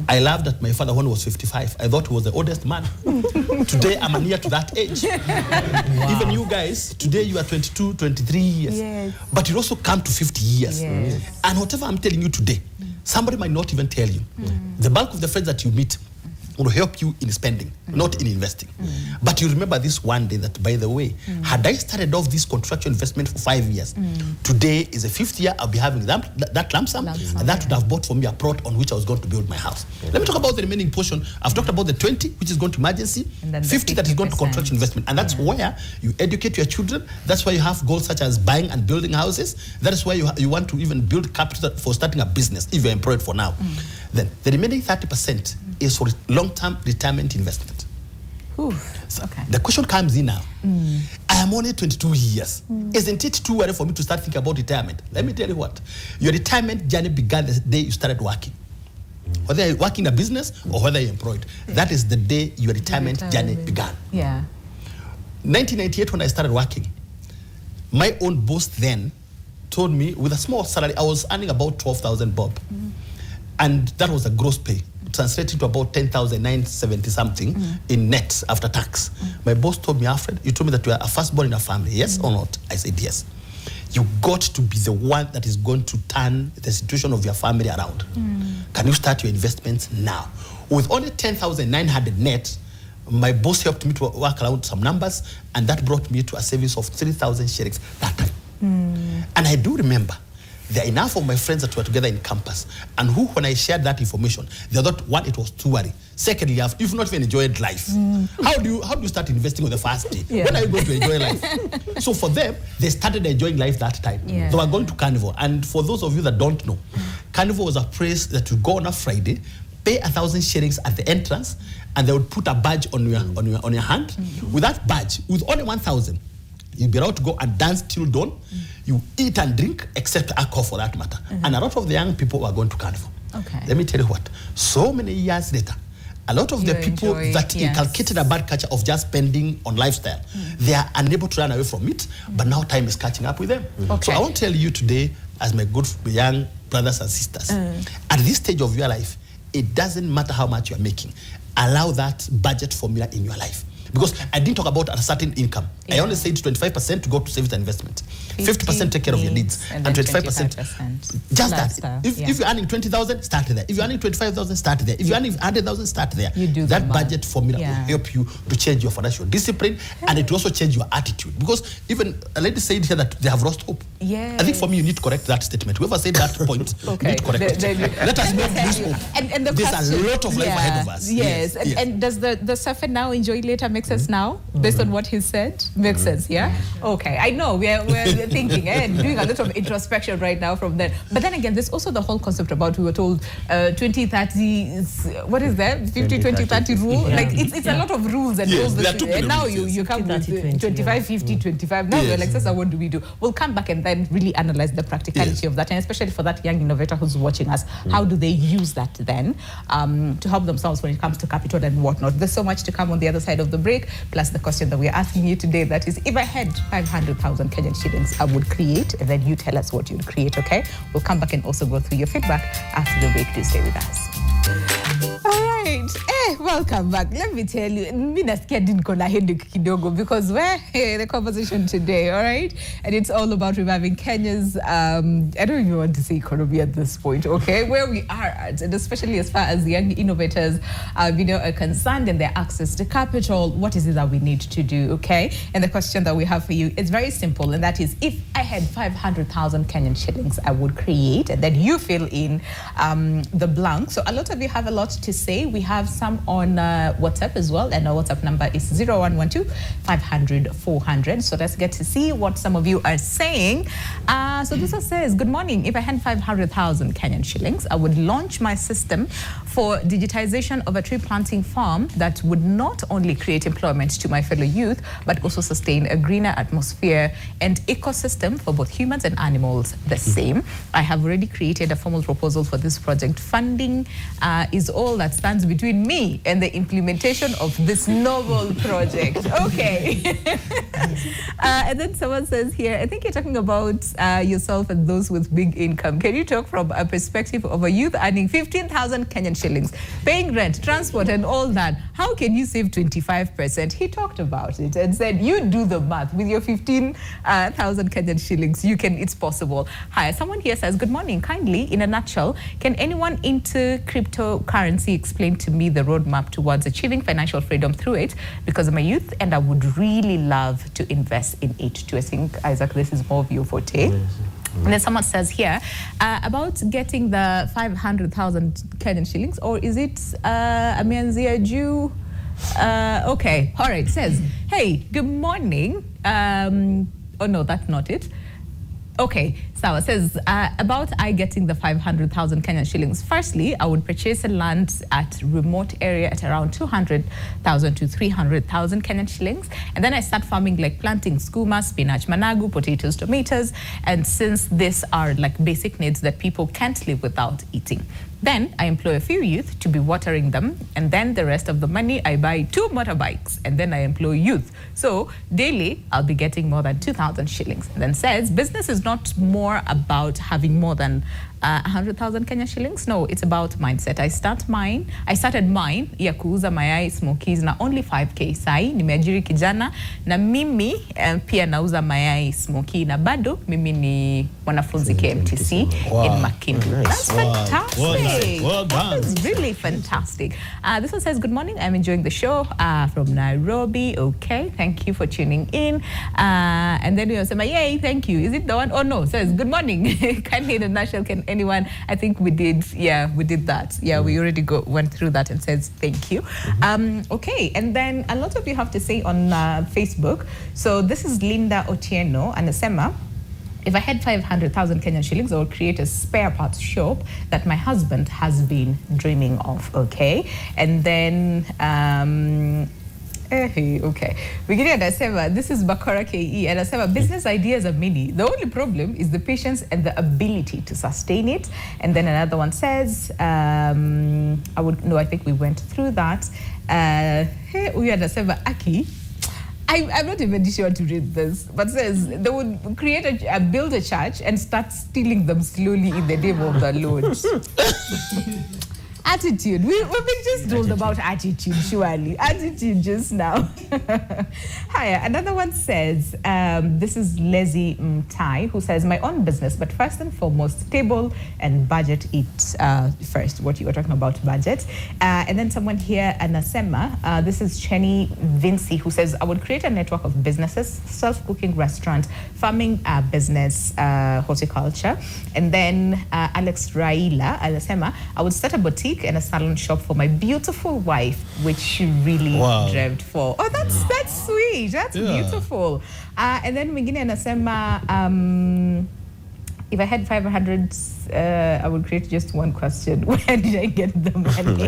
I laughed at my father when he was 55. I thought he was the oldest man. Today, I'm near to that age. Even you guys, today you are 22, 23 years. But you also come to 50 years. And whatever I'm telling you today, somebody might not even tell you. The bulk of the friends that you meet will help you in spending, not in investing. But you remember this one day that, by the way, had I started off this contractual investment for 5 years, today is the 5th year I'll be having that lump sum, and that would have bought for me a plot on which I was going to build my house. Let me talk about the remaining portion. I've talked about the 20, which is going to emergency, 50 that is going to contractual investment. And that's where you educate your children. That's why you have goals such as buying and building houses. That is why you want to even build capital for starting a business if you're employed for now. Then the remaining 30% is for long-term retirement investment. So the question comes in now. I am only 22 years. Isn't it too early for me to start thinking about retirement? Let me tell you what. Your retirement journey began the day you started working. Whether you're working in a business or whether you're employed, that is the day your retirement journey began. 1998, when I started working, my own boss then told me, with a small salary, I was earning about 12,000 bob. And that was a gross pay, translating to about 10,970 something in net after tax. My boss told me, Alfred, you told me that you are a firstborn in a family, yes or not? I said, yes. You got to be the one that is going to turn the situation of your family around. Can you start your investments now? With only 10,900 net, my boss helped me to work around some numbers, and that brought me to a savings of 3,000 shillings that time. And I do remember there are enough of my friends that were together in campus, and who, when I shared that information, they thought, one, it was too early. Secondly, you've not even enjoyed life. How do you start investing on the first day? When are you going to enjoy life? So for them, they started enjoying life that time. They were going to Carnival. And for those of you that don't know, Carnival was a place that you go on a Friday, pay 1,000 shillings at the entrance, and they would put a badge on your hand. With that badge, with only 1,000, you'll be allowed to go and dance till dawn. You eat and drink, except alcohol for that matter. And a lot of the young people were going to Carnival. Let me tell you what, so many years later, a lot of the people that inculcated a bad culture of just spending on lifestyle, they are unable to run away from it, but now time is catching up with them. So I want to tell you today, as my good young brothers and sisters, at this stage of your life, it doesn't matter how much you're making. Allow that budget formula in your life. Because I didn't talk about a certain income. I only said 25% to go to savings and investment. 50% take care of your needs. And 25% just that. If you're earning 20,000, start there. If you're earning 25,000, start there. If you're earning 100,000, start there. You do that budget formula will help you to change your financial discipline, and it will also change your attitude. Because even a lady said here that they have lost hope. Yes. I think for me, you need to correct that statement. Whoever said that point, you need to correct it. Let us not lose hope. And there's a lot of life ahead of us. Yes. And does the suffer now, enjoy later make sense now, based on what he said? Makes sense, yeah? Okay, I know we're thinking and doing a lot of introspection right now from there. But then again, there's also the whole concept about, we were told 20-30, what is that? 50-20-30 rule? Like it's a lot of rules and rules. And now you come with 25-50-25. Now we're like, Sasa, what do we do? We'll come back and then really analyze the practicality of that, and especially for that young innovator who's watching us, how do they use that then to help themselves when it comes to capital and whatnot? There's so much to come on the other side of the break, plus the question that we're asking you today, that is, if I had 500,000 Kenyan shillings, I would create, and then you tell us what you'd create, okay? We'll come back and also go through your feedback after the break. Do stay with us. All right. Welcome back. Let me tell you, because we're the conversation today, all right? And it's all about reviving Kenya's, I don't even want to say economy at this point, okay? Where we are at, and especially as far as the young innovators, are concerned, and their access to capital, what is it that we need to do, okay? And the question that we have for you is very simple, and that is, if I had 500,000 Kenyan shillings, I would create, and then you fill in the blank. So a lot of you have a lot to say. We have some on WhatsApp as well, and our WhatsApp number is 0112 500 400. So let's get to see what some of you are saying. So this one says, good morning. If I had 500,000 Kenyan shillings, I would launch my system for digitization of a tree planting farm that would not only create employment to my fellow youth, but also sustain a greener atmosphere and ecosystem for both humans and animals the same. I have already created a formal proposal for this project. Funding is all that stands between me and the implementation of this noble project. Okay. And then someone says here, I think you're talking about yourself and those with big income. Can you talk from a perspective of a youth earning 15,000 Kenyan shillings, paying rent, transport, and all that? How can you save 25%? He talked about it and said, you do the math with your 15,000 Kenyan shillings. You can, it's possible. Hi, someone here says, good morning. Kindly, in a nutshell, can anyone into cryptocurrency explain to me the roadmap towards achieving financial freedom through it? Because I'm a youth and I would really love to invest in it too. I think, Isaac, this is more of your forte. And then someone says here about getting the 500,000 Kenyan shillings, or is it Amianzia Jew? Okay, all right, says, hey, good morning. Oh no, that's not it. Okay, so it says about I getting the 500,000 Kenyan shillings. Firstly, I would purchase a land at remote area at around 200,000 to 300,000 Kenyan shillings. And then I start farming, like planting skuma, spinach, managu, potatoes, tomatoes. And since these are like basic needs that people can't live without eating. Then I employ a few youth to be watering them, and then the rest of the money I buy 2 motorbikes, and then I employ youth. So daily I'll be getting more than 2,000 shillings. And then says business is not more about having more than 100,000 Kenya shillings. No, it's about mindset. I started mine ya kuuza mayai smokies na only 5k. Sai nimeajiri kijana na mimi pia nauza mayai smoky na bado mimi ni mwanafunzi KMTC in Makindu. Nice. That's fantastic. Well done. That's really fantastic. This one says, good morning. I'm enjoying the show from Nairobi. Okay, thank you for tuning in. And then we also say, yay, thank you. Is it the one? Oh no, it says, good morning. Kindly in a nutshell, can anyone? I think we did. Yeah, we did that. Yeah, we already went through that and says thank you. Okay, and then a lot of you have to say on Facebook. So this is Linda Otieno anasema, if I had 500,000 Kenyan shillings, I would create a spare parts shop that my husband has been dreaming of. Okay, and then okay. Wengine anasema, this is Bakora KE, anasema business ideas are many. The only problem is the patience and the ability to sustain it. And then another one says, I think we went through that. Huyu anasema, Aki, I'm not even sure to read this, but says they would create build a church and start stealing them slowly in the name of the Lord. Attitude. We've been just told about attitude, surely. Attitude just now. Hiya. Another one says, this is Lizzie Tai, who says, my own business, but first and foremost, table and budget it first, what you were talking about, budget. And then someone here, Anasema, this is Chenny Vinci, who says, I would create a network of businesses, self-cooking restaurant, farming business, horticulture. And then Alex Raila, Anasema, I would start a boutique and a salon shop for my beautiful wife, which she really dreamt for. Oh, that's sweet. That's beautiful. And then mwingine anasema, if I had 500, I would create just one question. Where did I get the money?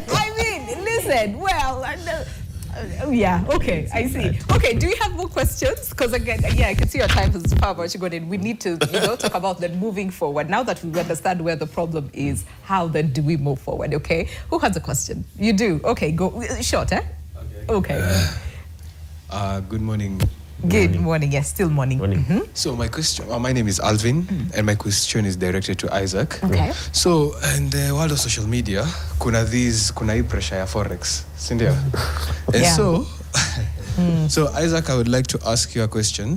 I mean, listen, well, yeah, okay, I see. Okay, do you have more questions? Because again, I can see your time is far much gone in. We need to, talk about that moving forward. Now that we understand where the problem is, how then do we move forward, okay? Who has a question? You do? Okay, go. Short, eh? Okay. Good morning. Good morning. Yes, still morning. So my question, my name is Alvin, and my question is directed to Isaac. Okay. So in the world of social media, kuna hii pressure ya forex, sindio? And so Isaac, I would like to ask you a question.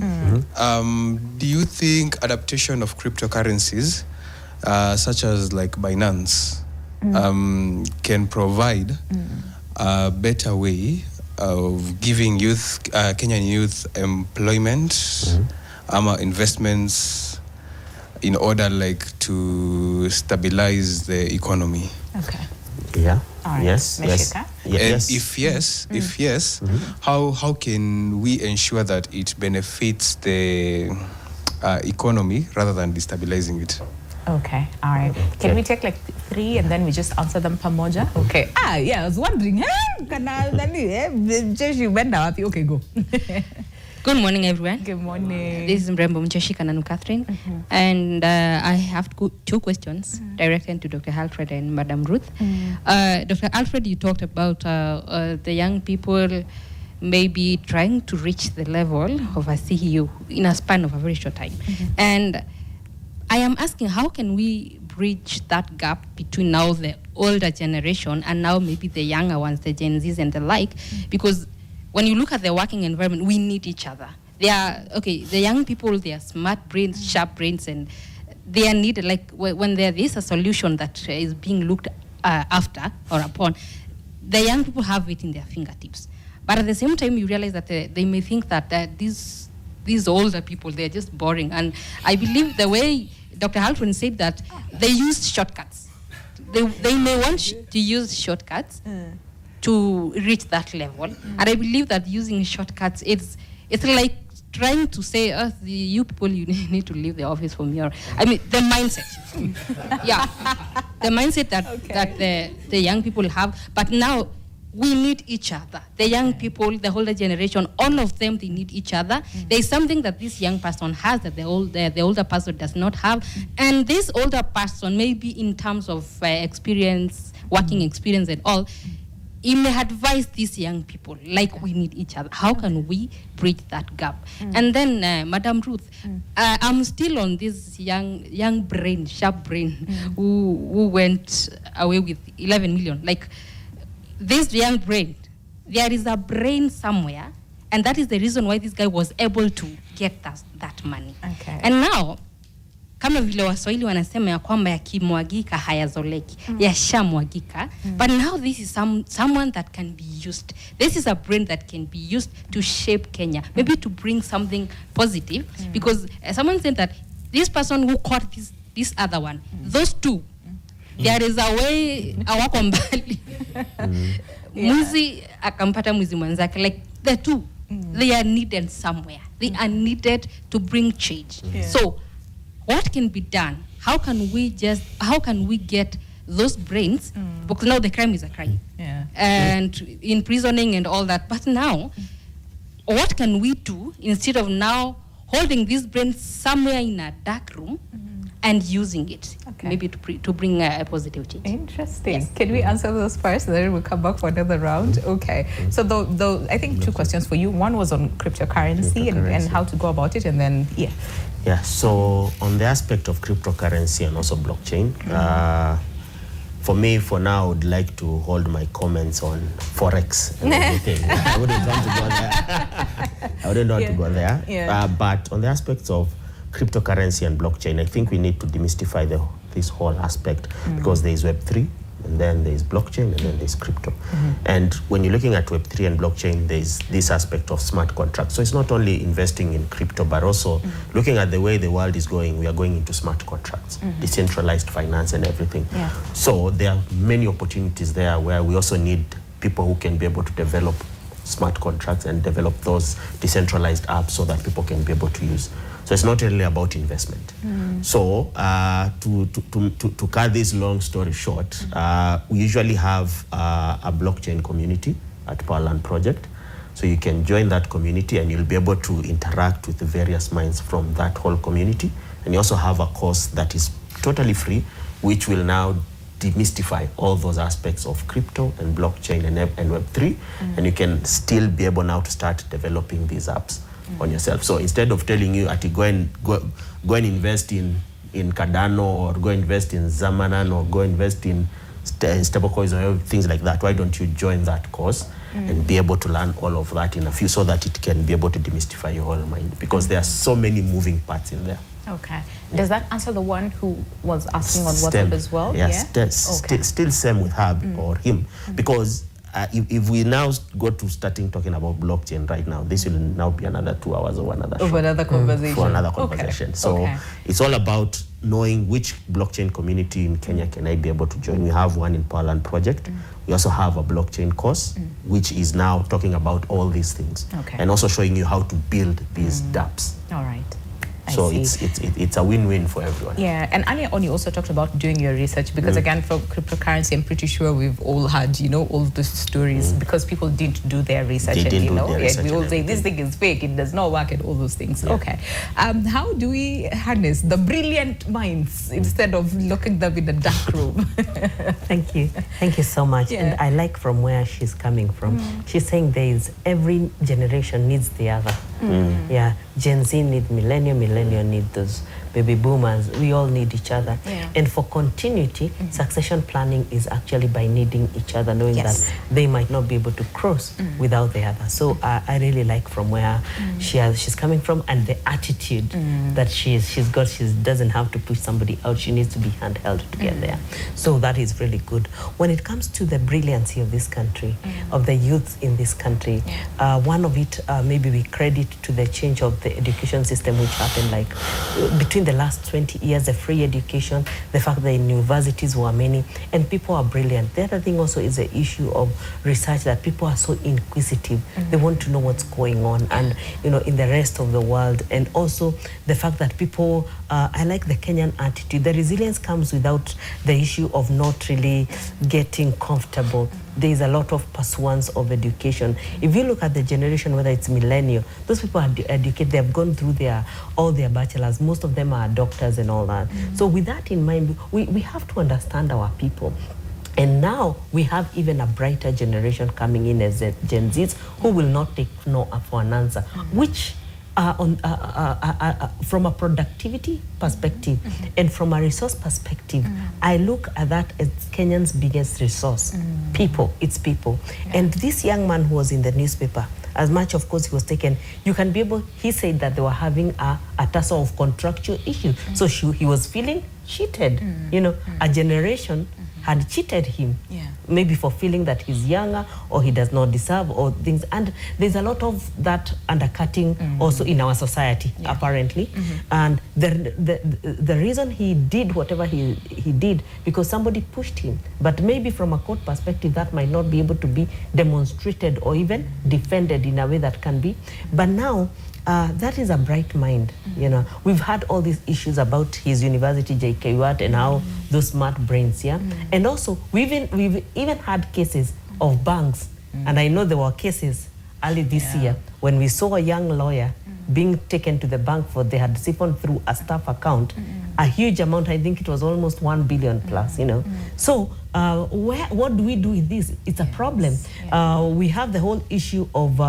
Do you think adaptation of cryptocurrencies, such as like Binance, can provide a better way of giving Kenyan youth employment, investments in order like to stabilize the economy? Okay. Yeah. All right. Yes. Meshika? And if yes, how can we ensure that it benefits the economy rather than destabilizing it? Okay, all right. Can we take like 3 and then we just answer them pamoja? Okay. Yeah, I was wondering. Okay, go. Good morning, everyone. Good morning. This is Mrembo Mcheshi Kananu Catherine. And I have 2 questions directed to Dr. Alfred and Madam Ruth. Dr. Alfred, you talked about the young people maybe trying to reach the level of a CEO in a span of a very short time. And I am asking, how can we bridge that gap between now the older generation and now maybe the younger ones, the Gen Zs and the like? Because when you look at the working environment, we need each other. They are, the young people, they are smart brains, sharp brains, and they are needed. Like when there is a solution that is being looked after or upon, the young people have it in their fingertips. But at the same time, you realize that they may think that these older people, they're just boring. And I believe the way Dr. Halfren said that they use shortcuts. They may want to use shortcuts to reach that level. And I believe that using shortcuts, it's like trying to say, you people, you need to leave the office for me. Or, I mean, the mindset. The mindset that the young people have. But now, we need each other. The young people, the older generation, all of them, they need each other. There is something that this young person has that the older person does not have. And this older person, maybe in terms of experience, working experience and all, he may advise these young people, like we need each other. How can we bridge that gap? And then, Madam Ruth, I'm still on this young brain, sharp brain, who went away with 11 million. Like, this young brain, there is a brain somewhere, and that is the reason why this guy was able to get that money. Okay. And now, kama vile Waswahili wanasema ya kwamba yakimwagika hayazoleki, yashamwagika, but now this is someone that can be used. This is a brain that can be used to shape Kenya, maybe to bring something positive, because someone said that this person who caught this other one, those two, there is a way awako mbali. Mwizi akampata mwizi mwenzake. Like the two, they are needed somewhere. They are needed to bring change. So, what can be done? How can we get those brains? Because now the crime is a crime, and imprisoning and all that. But now, what can we do instead of now holding these brains somewhere in a dark room? and using it, Okay. maybe to bring a positive change. Interesting. Yes. Can we answer those first, then we'll come back for another round? Okay. So I think 2 questions for you. One was on cryptocurrency, and how to go about it, and then Yeah, so on the aspect of cryptocurrency and also blockchain, for me, for now, I would like to hold my comments on Forex and everything. I wouldn't want to go there. I wouldn't want to go there. Yeah. But on the aspects of cryptocurrency and blockchain, I think we need to demystify this whole aspect because there is Web3, and then there is blockchain, and then there's crypto. And when you're looking at Web3 and blockchain, there's this aspect of smart contracts. So it's not only investing in crypto, but also looking at the way the world is going, we are going into smart contracts, decentralized finance and everything. Yeah. So there are many opportunities there where we also need people who can be able to develop smart contracts and develop those decentralized apps so that people can be able to use. So it's not really about investment. So to cut this long story short, we usually have a blockchain community at Powerland Project. So you can join that community and you'll be able to interact with the various minds from that whole community. And you also have a course that is totally free, which will now demystify all those aspects of crypto and blockchain and Web3. And you can still be able now to start developing these apps on yourself. So instead of telling you go and invest in Cardano, or go invest in Zamanan, or go invest in stablecoins or things like that, why don't you join that course and be able to learn all of that in a few, so that it can be able to demystify your whole mind, because there are so many moving parts in there. Okay. Does that answer the one who was asking on WhatsApp as well? Yes, still same with her or him, because if we now go to talking about blockchain right now, this will now be another 2 hours of another show. Of another conversation. For another conversation. Okay. So it's all about knowing which blockchain community in Kenya can I be able to join. We have one in Powerland Project. We also have a blockchain course, which is now talking about all these things. Okay. And also showing you how to build these dApps. All right. So it's a win-win for everyone. Yeah, and earlier on you also talked about doing your research, because again, for cryptocurrency, I'm pretty sure we've all had, all the stories, because people didn't do their research. We all say this thing is fake, it does not work, and all those things. Yeah. Okay. How do we harness the brilliant minds instead of locking them in a dark room? Thank you. Thank you so much. Yeah. And I like from where she's coming from. She's saying every generation needs the other. Yeah, Gen Z need millennial need those baby boomers. We all need each other. Yeah. And for continuity, succession planning is actually by needing each other, knowing that they might not be able to cross without the other. So I really like from where she's coming from, and the attitude that she's got. She doesn't have to push somebody out. She needs to be handheld to get there. So that is really good. When it comes to the brilliancy of this country, of the youth in this country, one of it maybe we credit to the change of the education system, which happened like between the last 20 years, the free education, the fact that in universities were many, and people are brilliant. The other thing also is the issue of research, that people are so inquisitive. They want to know what's going on, and in the rest of the world. And also the fact that people, I like the Kenyan attitude. The resilience comes without the issue of not really getting comfortable. There is a lot of pursuance of education. If you look at the generation, whether it's millennial, those people are educated. They have gone through all their bachelors. Most of them are doctors and all that. So with that in mind, we have to understand our people. And now we have even a brighter generation coming in as Gen Zs, who will not take no for an answer, which from a productivity perspective and from a resource perspective, I look at that as Kenyan's biggest resource. People, it's people. And this young man who was in the newspaper, as much, of course, he was taken, you can be able, he said that they were having a tussle of contractual issue. So he was feeling cheated. A generation had cheated him, maybe for feeling that he's younger or he does not deserve or things. And there's a lot of that undercutting also in our society, apparently. And the reason he did whatever he did, because somebody pushed him. But maybe from a court perspective, that might not be able to be demonstrated or even defended in a way that can be. But now, that is a bright mind. We've had all these issues about his university, JKUAT, and how those smart brains, and also we've even had cases of banks, and I know there were cases early this year when we saw a young lawyer being taken to the bank for they had siphoned through a staff account, a huge amount. I think it was almost 1 billion plus, you know. So what do we do with this? It's a problem. We have the whole issue of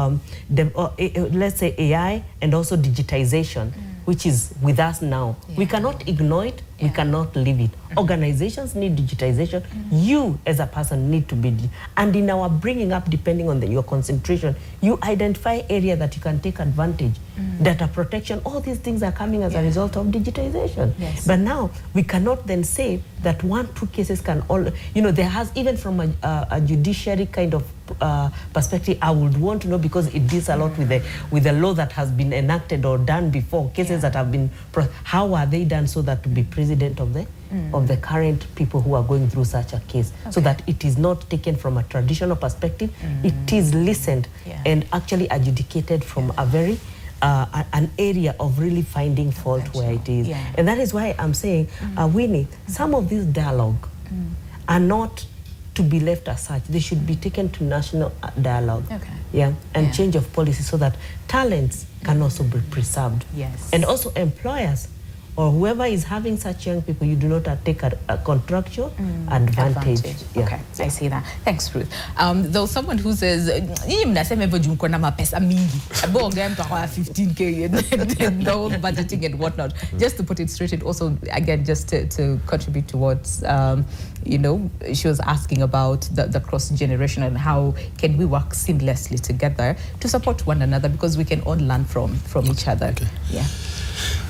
let's say AI and also digitization, which is with us now. We cannot ignore it. We cannot leave it. Organizations need digitization. You as a person need to be, and in our bringing up, depending on your concentration, you identify area that you can take advantage. Data protection, all these things are coming as a result of digitization. But now we cannot then say that 1-2 cases can all, you know, there has, even from a judiciary kind of perspective, I would want to know, because it deals a lot with the law that has been enacted or done before, cases that have been, how are they done so that to be president of the current people who are going through such a case, so that it is not taken from a traditional perspective, it is listened and actually adjudicated from a very an area of really finding fault where it is. And that is why I'm saying, Winnie, some of these dialogue are not to be left as such. They should be taken to national dialogue. And change of policy so that talents can also be preserved. And also employers or whoever is having such young people, you do not take a contractual advantage. Okay, I see that. Thanks, Ruth. Though someone who says, "Nyinyi mnasema hivyo juu mko na mapesa mingi, bonge mtu kwa 15K and the whole budgeting and whatnot." Just to put it straight, and also again just to contribute towards, you know, she was asking about the cross generation and how can we work seamlessly together to support one another, because we can all learn from each other.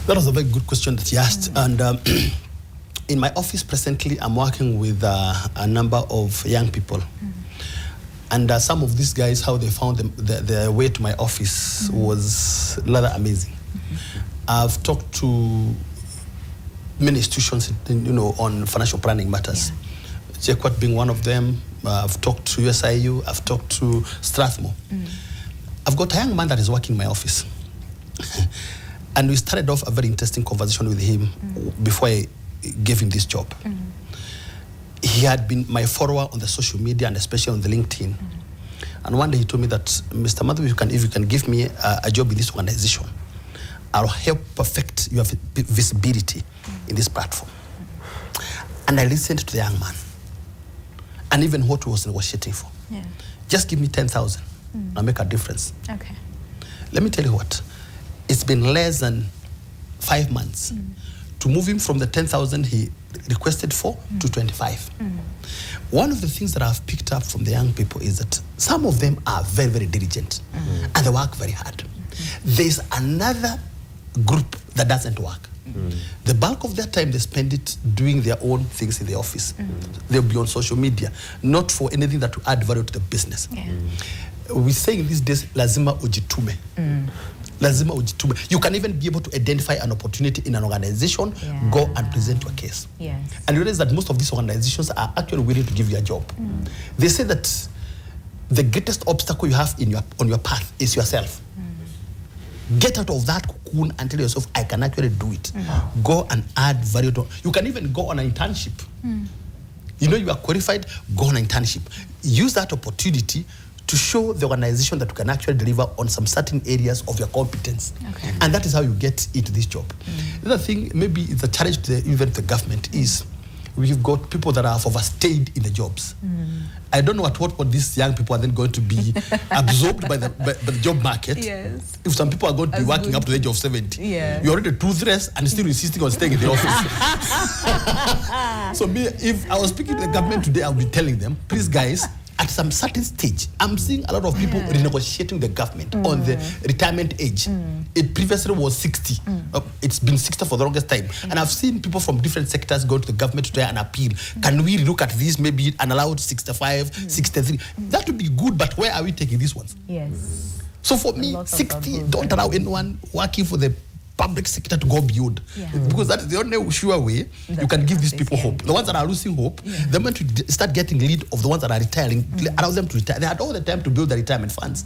That was a very good question that you asked. And in my office presently, I'm working with a number of young people. And some of these guys, how they found their way to my office was rather amazing. I've talked to many institutions, you know, on financial planning matters. JQuat being one of them. I've talked to USIU. I've talked to Strathmore. I've got a young man that is working in my office. And we started off a very interesting conversation with him before I gave him this job. He had been my follower on the social media and especially on the LinkedIn. And one day he told me that, Mr. Madhu, if you can give me a job in this organization, I'll help perfect your visibility in this platform. And I listened to the young man and even what he was negotiating for. Just give me 10,000. I'll make a difference. Let me tell you what. It's been less than 5 months to move him from the 10,000 he requested for to 25. One of the things that I've picked up from the young people is that some of them are very, very diligent and they work very hard. There's another group that doesn't work. The bulk of their time they spend it doing their own things in the office. They'll be on social media, not for anything that will add value to the business. We say in these days, lazima ujitume. Lazima ujitume. You can even be able to identify an opportunity in an organization, go and present your case. And you realize that most of these organizations are actually willing to give you a job. They say that the greatest obstacle you have on your path is yourself. Get out of that cocoon and tell yourself, I can actually do it. Go and add value to. You can even go on an internship. You know you are qualified, go on an internship. Use that opportunity to show the organization that you can actually deliver on some certain areas of your competence. And that is how you get into this job. The other thing, maybe it's a challenge to even the government, is we've got people that have overstayed in the jobs. I don't know at what point these young people are then going to be absorbed by the job market. If some people are going to be working up to the age of 70. You're already toothless and still insisting on staying in the office. So if I was speaking to the government today, I would be telling them, please guys, at some certain stage, I'm seeing a lot of people renegotiating the government on the retirement age. It previously was 60. It's been 60 for the longest time. And I've seen people from different sectors go to the government to try and appeal. Can we look at this, maybe an allowed 65, 63? That would be good, but where are we taking these ones? So for me, 60, don't allow anyone working for the public sector to go beyond, because that is the only sure way you can give these people hope. The ones that are losing hope, the moment you start getting lead of the ones that are retiring, allow them to retire. They had all the time to build the retirement funds.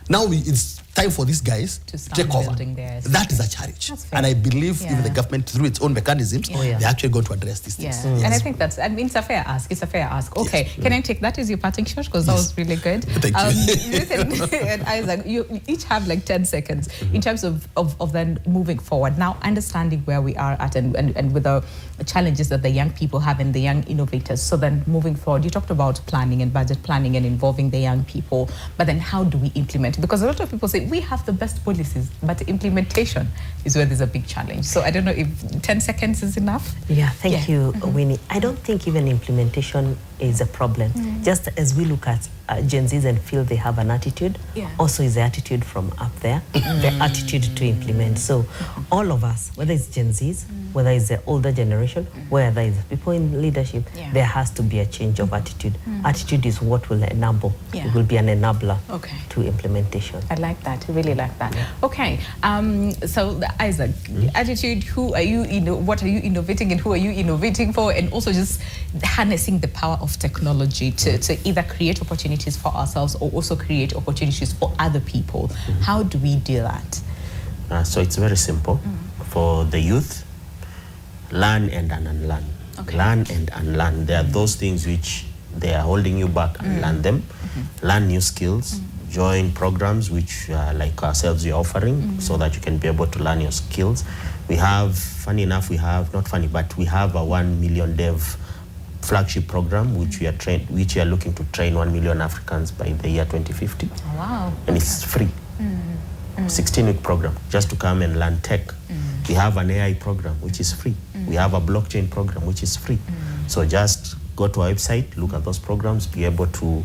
Now it's time for these guys to take over. That is a challenge, and I believe even the government, through its own mechanisms, they're actually going to address these things. And I think that's, I mean, it's a fair ask. It's a fair ask. Okay, can I take that as your parting shot, because that was really good. Thank you. Ruth and Isaac, you each have like 10 seconds in terms of then moving forward. Now, understanding where we are at and with the challenges that the young people have and the young innovators. So then moving forward, you talked about planning and budget planning and involving the young people, but then how do we implement? Because a lot of people say we have the best policies, but implementation is where there's a big challenge. So I don't know if 10 seconds is enough. Yeah, thank you, Winnie. I don't think even implementation is a problem. Just as we look at Gen Zs and feel they have an attitude, also is the attitude from up there, the attitude to implement. So all of us, whether it's Gen Zs, whether it's the older generation, whether it's people in leadership, there has to be a change of attitude. Attitude is what will enable, it will be an enabler to implementation. I like that, I really like that. Okay, so Isaac, attitude, who are you, what are you innovating and who are you innovating for? And also just harnessing the power of technology to either create opportunities for ourselves or also create opportunities for other people. How do we do that? So it's very simple. For the youth, learn and unlearn. Learn and unlearn. There are those things which they are holding you back, and learn them. Learn new skills. Join programs which like ourselves we are offering, so that you can be able to learn your skills. We have, funny enough, we have, not funny, but we have a 1 million dev flagship program which we are looking to train 1 million Africans by the year 2050. Oh, wow. And it's free. 16-week program just to come and learn tech. We have an AI program which is free. We have a blockchain program which is free. So just go to our website, look at those programs, be able to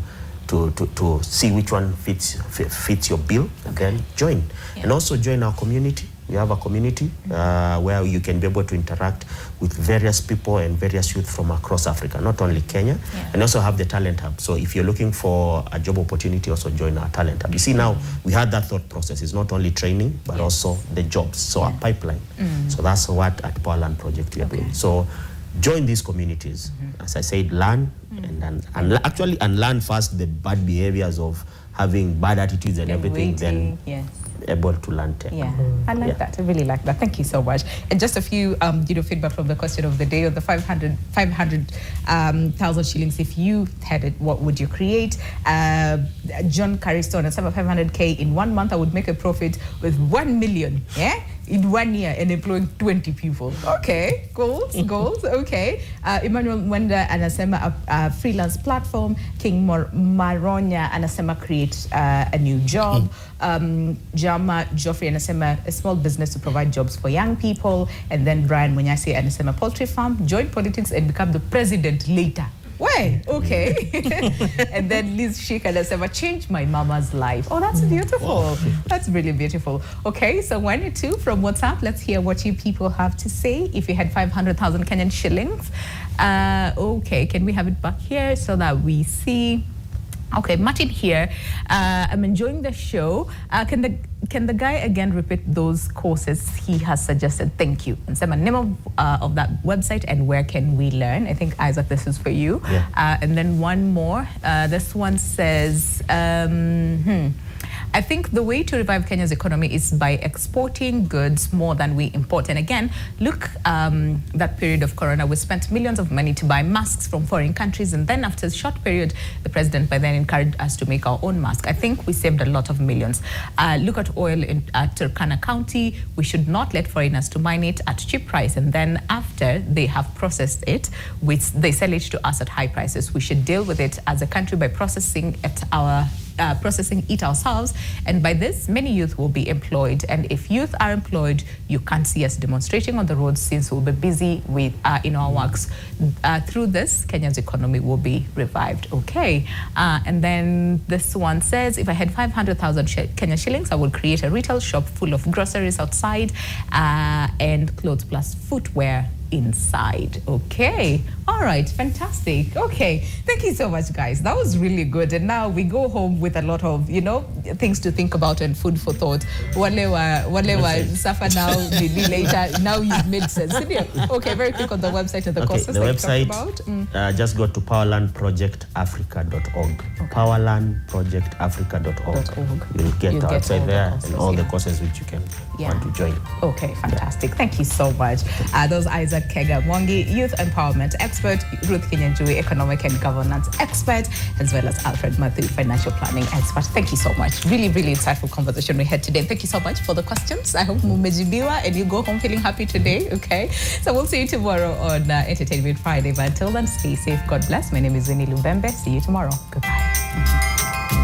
see which one fits your bill, and then join. And also join our community. We have a community where you can be able to interact with various people and various youth from across Africa, not only Kenya, and also have the talent hub. So if you're looking for a job opportunity, also join our talent hub. You see, now we had that thought process. It's not only training, but also the jobs. So our pipeline. So that's what at Powerland Project we are doing. So join these communities. As I said, learn and actually learn first the bad behaviors of having bad attitudes and everything, then able to learn tech. I like that. I really like that. Thank you so much. And just a few feedback from the question of the day, of the 500,000 shillings. If you had it, what would you create? John Carriston, at 500K in 1 month, I would make a profit with 1 million. In 1 year and employing 20 people. Okay, goals, okay. Emmanuel Wenda anasema a freelance platform. King Maronya anasema create a new job. Jama Joffrey anasema a small business to provide jobs for young people. And then Brian Munyasi anasema poultry farm, join politics and become the president later. Why? Okay. And then Liz Sheikh anasema change my mama's life. Oh, that's beautiful. That's really beautiful. Okay, so 1 or 2 from WhatsApp. Let's hear what you people have to say. If you had 500,000 Kenyan shillings. Okay, can we have it back here so that we see? Okay, Martin here. I'm enjoying the show. Can the guy again repeat those courses he has suggested? Thank you. And say my name of that website and where can we learn? I think, Isaac, this is for you. And then one more. This one says, I think the way to revive Kenya's economy is by exporting goods more than we import. And again, look, that period of Corona, we spent millions of money to buy masks from foreign countries. And then after a short period, the president by then encouraged us to make our own mask. I think we saved a lot of millions. Look at oil in Turkana County. We should not let foreigners to mine it at cheap price. And then after they have processed it, they sell it to us at high prices. We should deal with it as a country by processing it ourselves, and by this many youth will be employed. And if youth are employed, you can't see us demonstrating on the roads, since we'll be busy with in our works. Through this, Kenya's economy will be revived. Okay, and then this one says, if I had 500,000 Kenya shillings, I would create a retail shop full of groceries outside and clothes plus footwear inside. Okay. All right. Fantastic. Okay. Thank you so much, guys. That was really good. And now we go home with a lot of, things to think about and food for thought. Whatever suffer now, maybe later. Now you've made sense. Okay. Very quick on the website and the courses the that website, you talked about. just go to powerlandprojectafrica.org. Okay. Powerlandprojectafrica.org. You'll get the website there and all the courses which you can want to join. Okay, fantastic. Thank you so much. Those Isaac Kega Mwangi, Youth Empowerment Expert, Ruth Kinyanjui, Economic and Governance Expert, as well as Alfred Matthew, Financial Planning Expert. Thank you so much. Really, really insightful conversation we had today. Thank you so much for the questions. I hope mumejibiwa and you go home feeling happy today, okay? So we'll see you tomorrow on Entertainment Friday. But until then, stay safe. God bless. My name is Winnie Lubembe. See you tomorrow. Goodbye.